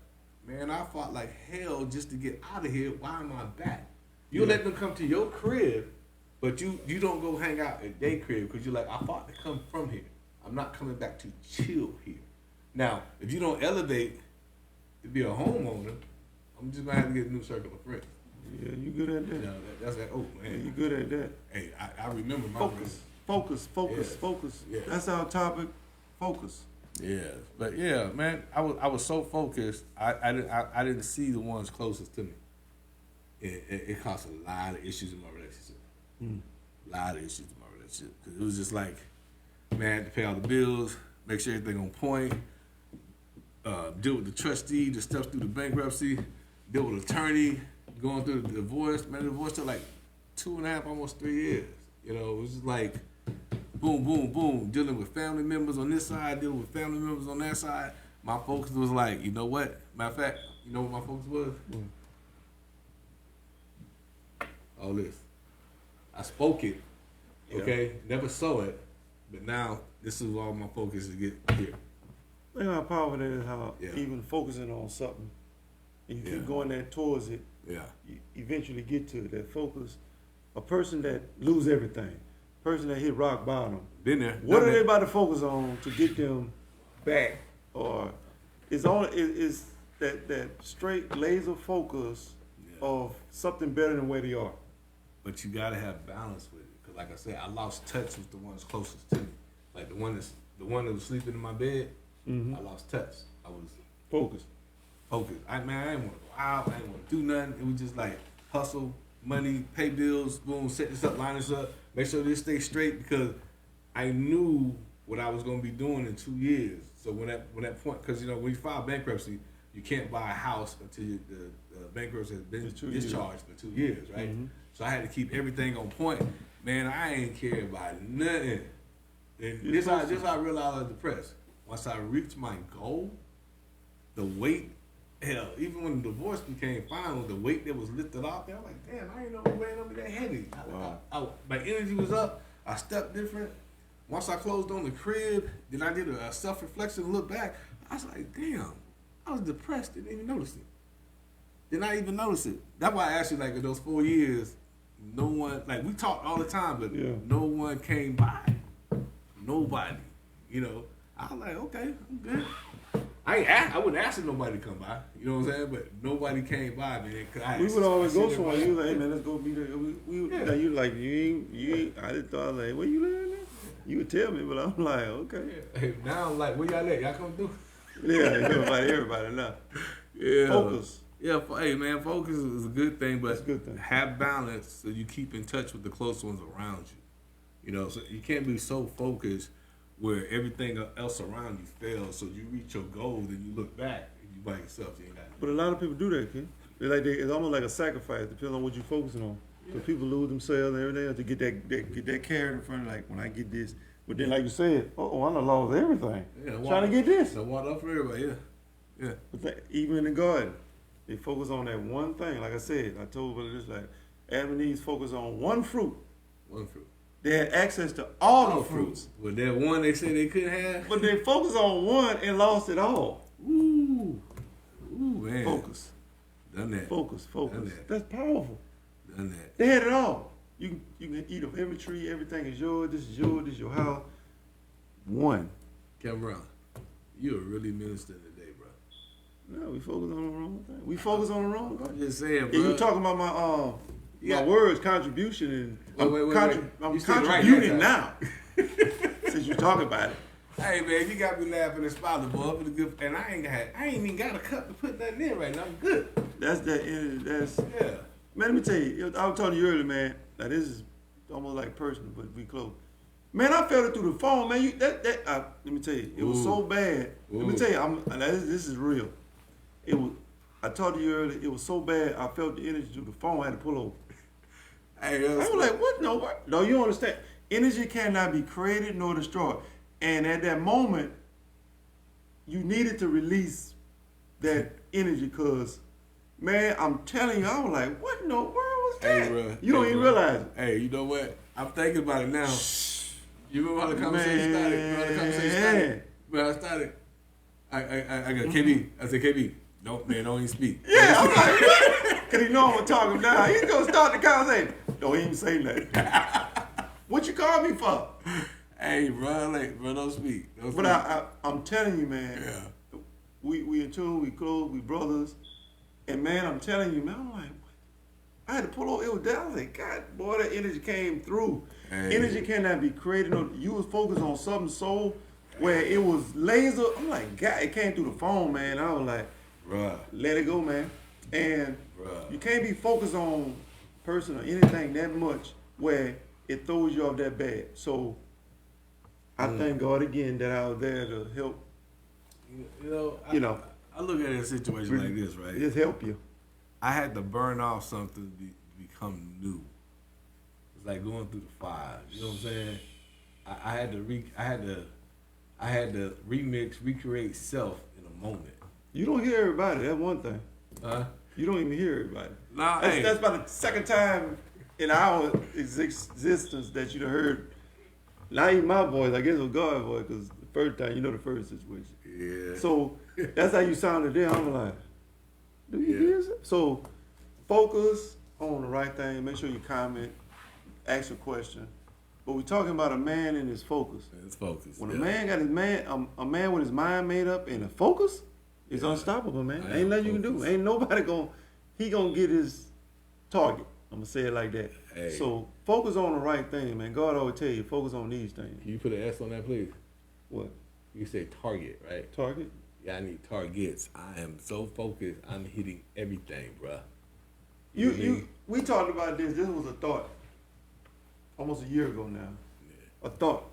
man, I fought like hell just to get out of here. Why am I back? You let them come to your crib, but you don't go hang out at their crib because you're like, I fought to come from here. I'm not coming back to chill here. Now, if you don't elevate to be a homeowner, I'm just gonna have to get a new circle of friends. Yeah, you good at that. You know, that's like, oh man, Yeah, you good at that. Hey, I remember my Focus. Yeah. That's our topic. Focus. Yeah, but yeah, man, I was so focused. I didn't see the ones closest to me. It caused a lot of issues in my relationship. A lot of issues in my relationship because it was just like, man, I had to pay all the bills, make sure everything on point, deal with the trustee, the steps through the bankruptcy, deal with attorney, going through the divorce. Man, the divorce took like 2.5, almost 3 years. You know, it was just like boom, boom, boom, dealing with family members on this side, dealing with family members on that side. My focus was like, you know what? Matter of fact, you know what my focus was? All this. I spoke it, okay? Never saw it, but now this is all my focus is get here. Think how powerful that is, how Yeah. even focusing on something, and you Yeah. keep going there towards it, Yeah. you eventually get to that focus. A person that lose everything, person that hit rock bottom, Been there. what done are they that. about to focus on to get them back? Or is that straight laser focus Yeah. of something better than where they are? But you gotta have balance with it, cause like I said, I lost touch with the ones closest to me. Like the one that was sleeping in my bed. Mm-hmm. I lost touch. I was Focus. focused. I didn't want to go out. I didn't want to do nothing. It was just like hustle, money, pay bills, boom, set this up, line this up, make sure this stays straight because I knew what I was gonna be doing in 2 years. So when that point, because you know when you file bankruptcy, you can't buy a house until the bankruptcy has been It's 2 years. discharged for 2 years, right? Mhm. So I had to keep everything on point. Man, I ain't care about nothing. And You're this how supposed to. I realized I was depressed. Once I reached my goal, the weight, hell, even when the divorce became final, the weight that was lifted off there, I'm like, damn, I ain't know it weighing on me that heavy. Wow. My energy was up. I stepped different. Once I closed on the crib, then I did a self-reflection, look back. I was like, damn, I was depressed. Didn't even notice it. Did not even notice it. That's why I asked you, like, in those 4 years, no one, like, we talked all the time, but Yeah. no one came by. Nobody. You know, I was like, okay, I'm good. I wouldn't ask nobody to come by. You know what I'm saying? But nobody came by, man. We would always go somewhere. You like, hey man, let's go be there. Now you like, you ain't. I just thought like, where you living at? You would tell me, but I'm like, okay. Yeah. Hey, now I'm like, where y'all at? Y'all come through? Yeah, you invite everybody now. Yeah. Focus. Yeah, hey man, focus is a good thing, but That's a good thing. have balance so you keep in touch with the close ones around you. You know, so you can't be so focused where everything else around you fails. So you reach your goal, then you look back and you by yourself. You ain't got. But a lot of people do that, kid. It's almost like a sacrifice, depending on what you're focusing on. Because people lose themselves and everything to get that carrot in front of, like, when I get this. But then, like you said, I done lost everything. Yeah, trying to get this. I want up for everybody, yeah. But even in the garden, they focus on that one thing. Like I said, I told you this, like, Adam and Eve focus on one fruit. One fruit. They had access to all the fruits. But that one they said they couldn't have. But they focused on one and lost it all. Ooh, man. Focus. Done that. Focus. Done that. That's powerful. Done that. They had it all. You can eat of every tree. Everything is yours. This is yours. This is your house. One. Kevin Brown, you're really ministering today, bro. No, we focus on the wrong thing. We focus on the wrong thing. I'm just saying, bro. And you talking about my words, contribution, and wait. I'm contributing now. Since you talking about it. Hey man, you got me laughing and smiling, boy. And I ain't even got a cup to put nothing in right now. I'm good. That's that. Yeah. Man, let me tell you. I was telling you earlier, man. Now this is almost like personal, but we close. Man, I felt it through the phone, man. Let me tell you, it was so bad. Let me tell you, this is real. I told you earlier, it was so bad. I felt the energy through the phone. I had to pull over. Hey, I was like, what? No, you don't understand. Energy cannot be created nor destroyed. And at that moment, you needed to release that energy because, man, I'm telling you, I was like, what in the world was that? Hey, bro. You don't even realize it. Hey, you know what? I'm thinking about it now. You remember how the conversation started? When I started, I got KB. I said, KB, don't even speak. Yeah, I'm like, because you know I'm going to talk him down. He's going to start the conversation. Don't even say nothing. What you call me for? Hey, bro, don't speak. But I'm telling you, man. Yeah. We in tune, we close, we brothers. And, man, I'm telling you, man, I'm like, what? I had to pull over. It was down. I was like, God, boy, that energy came through. Hey. Energy cannot be created. You was focused on something so where it was laser. I'm like, God, it came through the phone, man. I was like, bruh, let it go, man. And bruh, you can't be focused on person or anything that much where it throws you off that bad. So I thank God again that I was there to help. I look at a situation like this, right? Just help you. I had to burn off something to become new. It's like going through the fire. You know what I'm saying? I had to recreate self in a moment. You don't hear everybody. That's one thing. You don't even hear everybody. Nah, that's about the second time in our existence that you done heard. Not even my voice. I guess it was God's voice because the first time, the first situation. Yeah. So that's how you sounded there. I'm like, do you hear it? So focus on the right thing. Make sure you comment, ask a question. But we're talking about a man and his focus. His focus. When a man got a man with his mind made up and a focus, is unstoppable, man. Ain't nothing you can do. Ain't nobody gonna get his target. I'm gonna say it like that. Hey. So focus on the right thing, man. God always tell you, focus on these things. Can you put an S on that, please? What? You say target, right? Target? Yeah, I need targets. I am so focused. I'm hitting everything, bruh. We talked about this. This was a thought. Almost a year ago now. Yeah. A thought.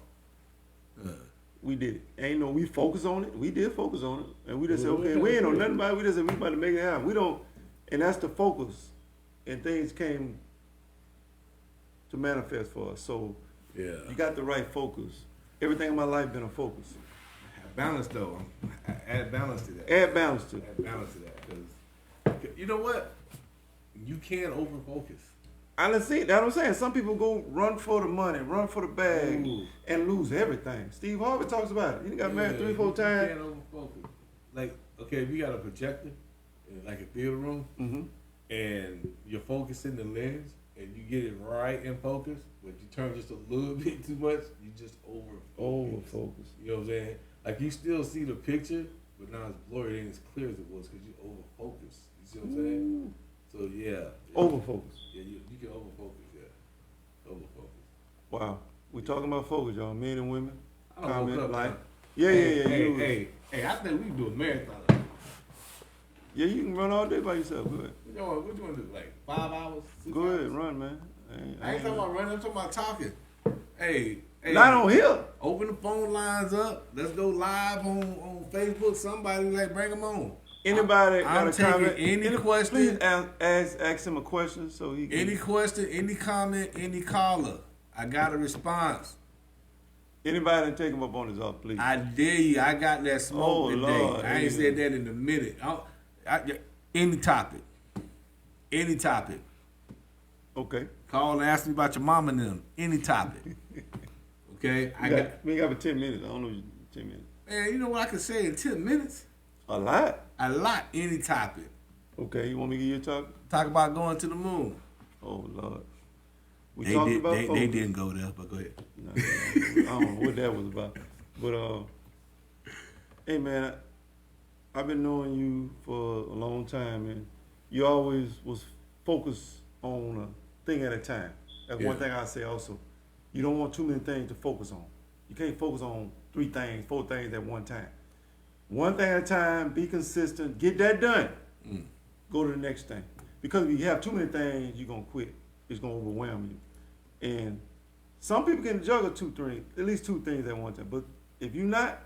We did it. We focus on it. We did focus on it. And we just said, okay, we ain't know nothing about it. We just said, we about to make it happen. We don't, and that's the focus. And things came to manifest for us. So you got the right focus. Everything in my life been a focus. Balance though. Add balance to that. Add balance to that. Because you know what? You can't over focus. That's what I'm saying. Some people go run for the money, run for the bag, and lose everything. Steve Harvey talks about it. He got married 3-4 times. You can't over focus. Like, okay, if you got a projector in like a theater room, and you're focusing the lens, and you get it right in focus, but you turn just a little bit too much, you just over focus. You know what I'm saying? Like you still see the picture, but now it's blurry, it ain't as clear as it was because you over focus. You see what I'm saying? So yeah. Over focus. Yeah, you can over focus. Yeah, over focus. Wow. We talking about focus, y'all. Men and women. I don't Comment, woke up, like. man. Yeah. Hey, I think we can do a marathon. Yeah, you can run all day by yourself. Go ahead. What you want to do? Like 5 hours? 6 Go hours? ahead, run, man. I ain't talking about running. I'm talking about talking. Hey, Not on here. Open the phone lines up. Let's go live on Facebook. Somebody like bring them on. Anybody got I'm a taking comment? any question. Please ask him a question so he can. Any question, any comment, any caller. I got a response. Anybody that take him up on his off, please. I dare you. I got that smoke today. Lord, I ain't said that in a minute. Any topic. Any topic. Okay. Call and ask me about your mama and them. Any topic. Okay? We got 10 minutes. I don't know 10 minutes. Man, you know what I can say in 10 minutes? A lot. A lot. Any topic. Okay, you want me to give you a topic? Talk about going to the moon. Oh, Lord. They didn't go there, but go ahead. No, I don't know what that was about. But, hey, man, I've been knowing you for a long time, and you always was focused on a thing at a time. That's one thing I say also. You don't want too many things to focus on. You can't focus on 3 things, 4 things at one time. One thing at a time, be consistent, get that done. Go to the next thing. Because if you have too many things, you're going to quit. It's going to overwhelm you. And some people can juggle at least two things at one time. But if you're not,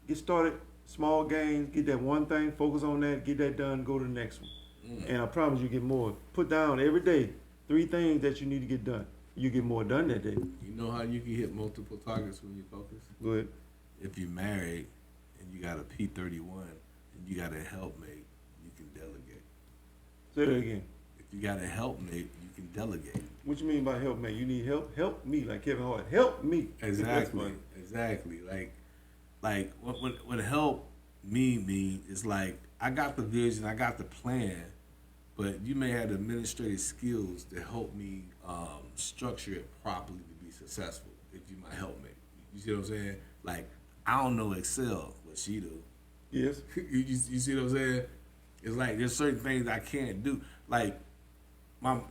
get started, small gains, get that one thing, focus on that, get that done, go to the next one. And I promise you get more. Put down every day 3 things that you need to get done. You get more done that day. You know how you can hit multiple targets when you focus? Go ahead. If you're married and you got a P31 and you got a helpmate, you can delegate. Say that again. If you got a helpmate, you can delegate. What you mean by helpmate? You need help? Help me, like Kevin Hart. Help me. Exactly. Like what help me mean is like I got the vision, I got the plan, but you may have the administrative skills to help me structure it properly to be successful. If you my helpmate, you see what I'm saying? Like I don't know Excel, but she do. Yes. you see what I'm saying? It's like there's certain things I can't do. Like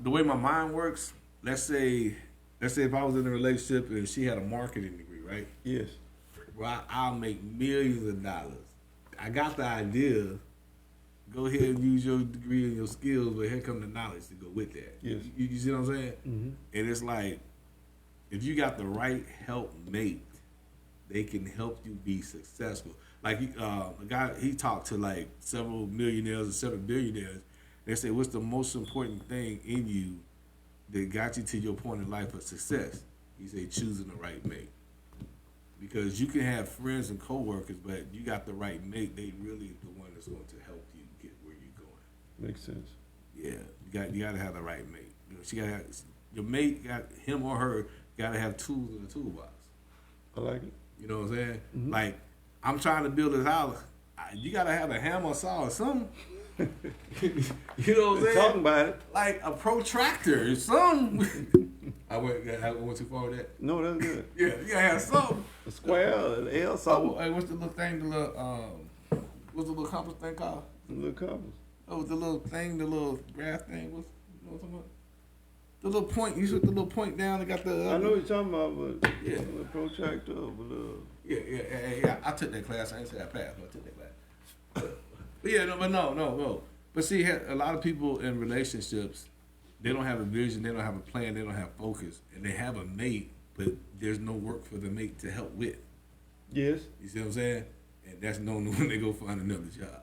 the way my mind works. Let's say if I was in a relationship and she had a marketing degree, right? Yes. Well, I'll make millions of dollars. I got the idea. Go ahead and use your degree and your skills, but here come the knowledge to go with that. Yes. You see what I'm saying? Mm-hmm. And it's like, if you got the right helpmate, they can help you be successful. Like a guy, he talked to like several millionaires and several billionaires. They say, what's the most important thing in you that got you to your point in life of success? He said, choosing the right mate. Because you can have friends and coworkers, but you got the right mate, they really the one that's going to help you get where you're going. Makes sense. Yeah, you got to have the right mate. You know, she got your mate got him or her got to have tools in the toolbox. I like it. You know what I'm saying? Mm-hmm. Like I'm trying to build this house. You got to have a hammer, saw, or something. You know what I'm saying? Talking about it. Like a protractor, something. I went too far with that. No, that's good. Yeah, you gotta have something. A square, an L, something. Oh, hey, what's the little thing? What's the little compass thing called? A little compass. Oh, the little thing, the little graph thing. You know what I'm talking about? The little point. You put the little point down. They got the. I know what you're talking about, but yeah, a little protractor, a little. Yeah. I took that class. I ain't say I passed, but I took that class. But yeah, no. But see, a lot of people in relationships, they don't have a vision, they don't have a plan, they don't have focus, and they have a mate, but there's no work for the mate to help with. Yes. You see what I'm saying? And that's known when they go find another job.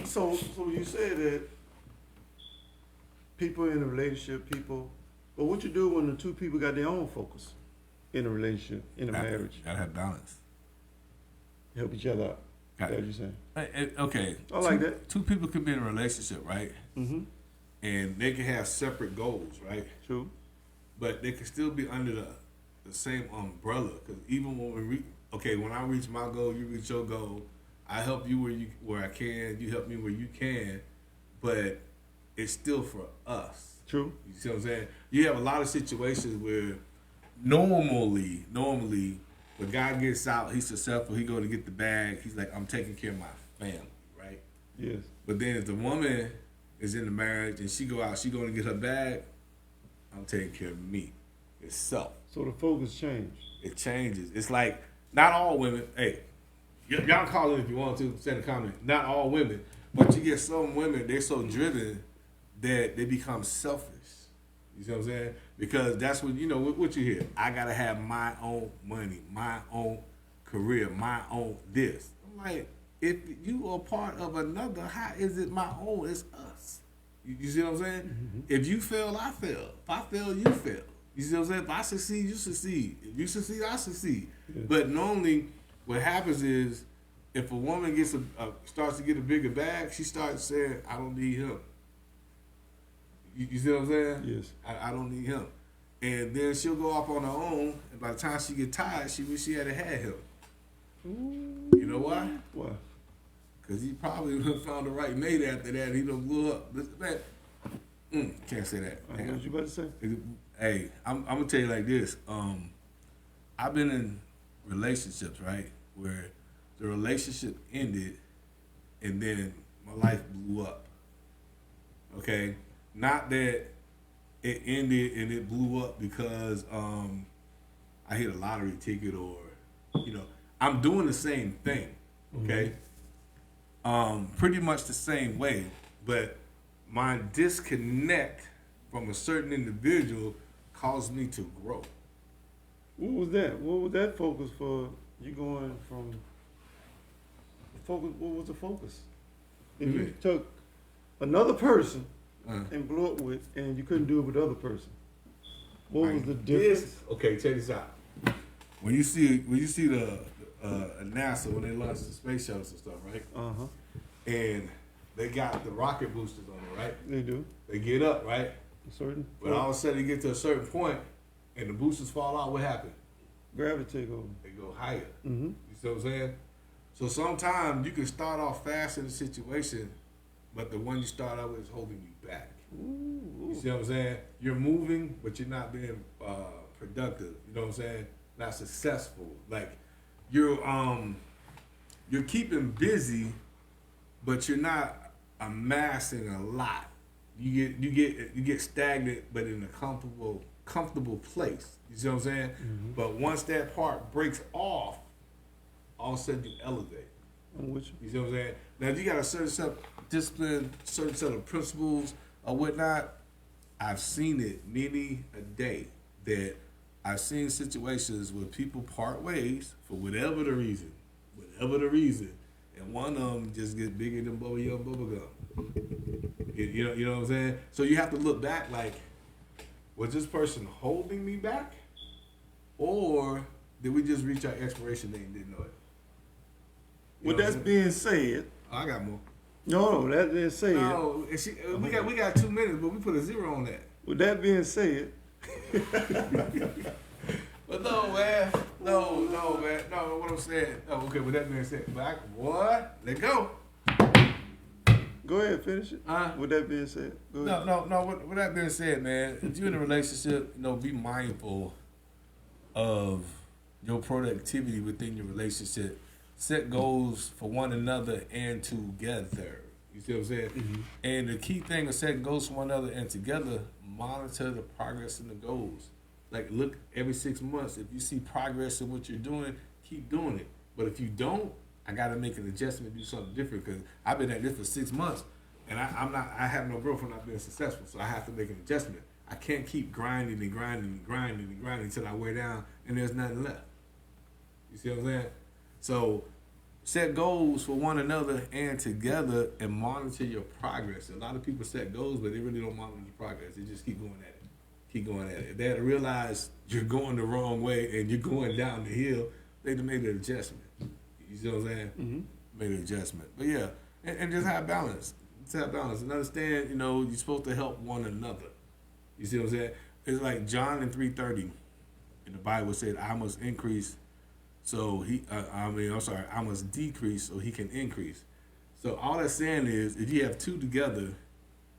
So you said that people in a relationship, but what you do when the two people got their own focus in a relationship, in a marriage? Gotta have balance. Help each other out. That's what you're saying. Okay. I like that. Two people can be in a relationship, right? Mm-hmm. And they can have separate goals, right? True. But they can still be under the same umbrella. Because even when when I reach my goal, you reach your goal. I help you where I can. You help me where you can. But it's still for us. True. You see what I'm saying? You have a lot of situations where normally, the guy gets out, he's successful, he go to get the bag, he's like, I'm taking care of my family, right? Yes. But then if the woman is in the marriage and she go out, she going to get her bag, I'm taking care of me. It's self. So the focus changed. It changes. It's like, not all women, hey, y'all call in if you want to, send a comment. Not all women, but you get some women, they're so driven that they become selfish. You see what I'm saying? Because that's what, you know, what you hear. I got to have my own money, my own career, my own this. I'm like, if you are part of another, how is it my own? It's us. You see what I'm saying? Mm-hmm. If you fail, I fail. If I fail, you fail. You see what I'm saying? If I succeed, you succeed. If you succeed, I succeed. Yeah. But normally, what happens is, if a woman gets starts to get a bigger bag, she starts saying, I don't need him. You see what I'm saying? Yes. I don't need him. And then she'll go off on her own, and by the time she get tired, she wish she had had him. Ooh. You know why? Why? Because he probably found the right mate after that, and he done blew up. Man, can't say that. I know what you about to say. Hey, I'm going to tell you like this. I've been in relationships, right, where the relationship ended, and then my life blew up. Okay? Not that it ended and it blew up because I hit a lottery ticket or, you know, I'm doing the same thing, okay? Mm-hmm. Pretty much the same way, but my disconnect from a certain individual caused me to grow. What was that? What was that focus for you going from focus? What was the focus? If you took another person and blew up with, and you couldn't do it with the other person, what was the difference? Okay, check this out. When you see the NASA when they launch the space shuttles and stuff, right? And they got the rocket boosters on it, right? They do. They get up, right? But all of a sudden, they get to a certain point, and the boosters fall out. What happened? Gravity take over. They go higher. Mm-hmm. You see what I'm saying? So sometimes you can start off fast in a situation, but the one you start out with is holding you back. Ooh. You see what I'm saying? You're moving, but you're not being productive. You know what I'm saying? Not successful. Like you're keeping busy, but you're not amassing a lot. You get stagnant, but in a comfortable place. You see what I'm saying? Mm-hmm. But once that part breaks off, all of a sudden you elevate. You see what I'm saying? Now, if you got a certain set of discipline, certain set of principles or whatnot, I've seen it many a day that I've seen situations where people part ways for whatever the reason, and one of them just gets bigger than bubble gum. You know what I'm saying? So you have to look back like, was this person holding me back, or did we just reach our expiration date and didn't know it? With that being said, I got more. No, that being said, no, we got 2 minutes, but we put a 0 on that. With that being said, but no, man, no, man, no. What I'm saying, okay. With that being said, what? Let go. Go ahead, finish it. With that being said, go ahead. No. With that being said, man, if you're in a relationship, be mindful of your productivity within your relationship. Set goals for one another and together. You see what I'm saying? Mm-hmm. And the key thing of setting goals for one another and together, monitor the progress in the goals. Like, look every 6 months. If you see progress in what you're doing, keep doing it. But if you don't, I got to make an adjustment, do something different, because I've been at this for 6 months, and I have no growth from not being successful, so I have to make an adjustment. I can't keep grinding until I wear down and there's nothing left. You see what I'm saying? So set goals for one another and together and monitor your progress. A lot of people set goals, but they really don't monitor your progress. They just keep going at it. If they had to realize you're going the wrong way and you're going down the hill, they'd have made an adjustment. You see what I'm saying? Mm-hmm. Made an adjustment. But yeah, and just have balance. Just have balance. And understand, you're supposed to help one another. You see what I'm saying? It's like John in 3:30 in the Bible said, I must increase so I must decrease so he can increase. So all that's saying is, if you have two together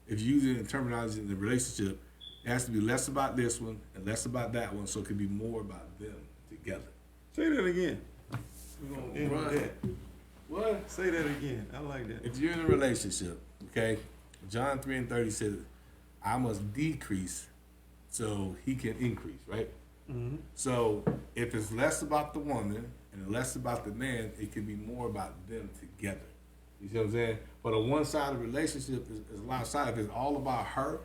if you're using the terminology in the relationship, it has to be less about this one and less about that one, so it can be more about them together. Say that again. We're gonna end with that. What? Say that again. I like that. If you're in a relationship, okay, John 3:30 says, I must decrease so he can increase, right? Mm-hmm. So if it's less about the woman and less about the man, it can be more about them together. You see what I'm saying? But a one-sided relationship is lopsided. If it's all about her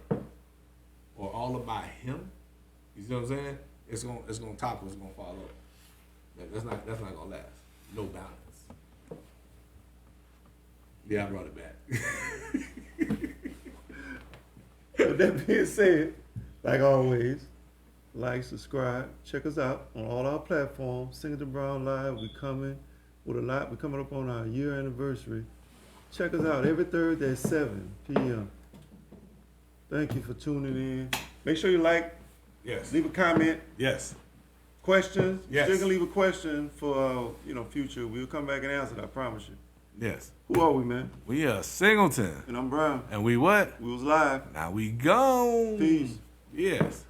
or all about him, you see what I'm saying? It's gonna topple. It's gonna fall over. That's not gonna last. No balance. Yeah, I brought it back. With that being said, like always, like, subscribe, check us out on all our platforms. SingletonBrown Live, we coming with a lot. We're coming up on our year anniversary. Check us out every Thursday at 7 p.m. Thank you for tuning in. Make sure you like, Yes. leave a comment, Yes. questions. Yes. You still can leave a question for future. We'll come back and answer it, I promise you. Yes. Who are we, man? We are Singleton. And I'm Brown. And we what? We was live. Now we gone. Peace. Yes.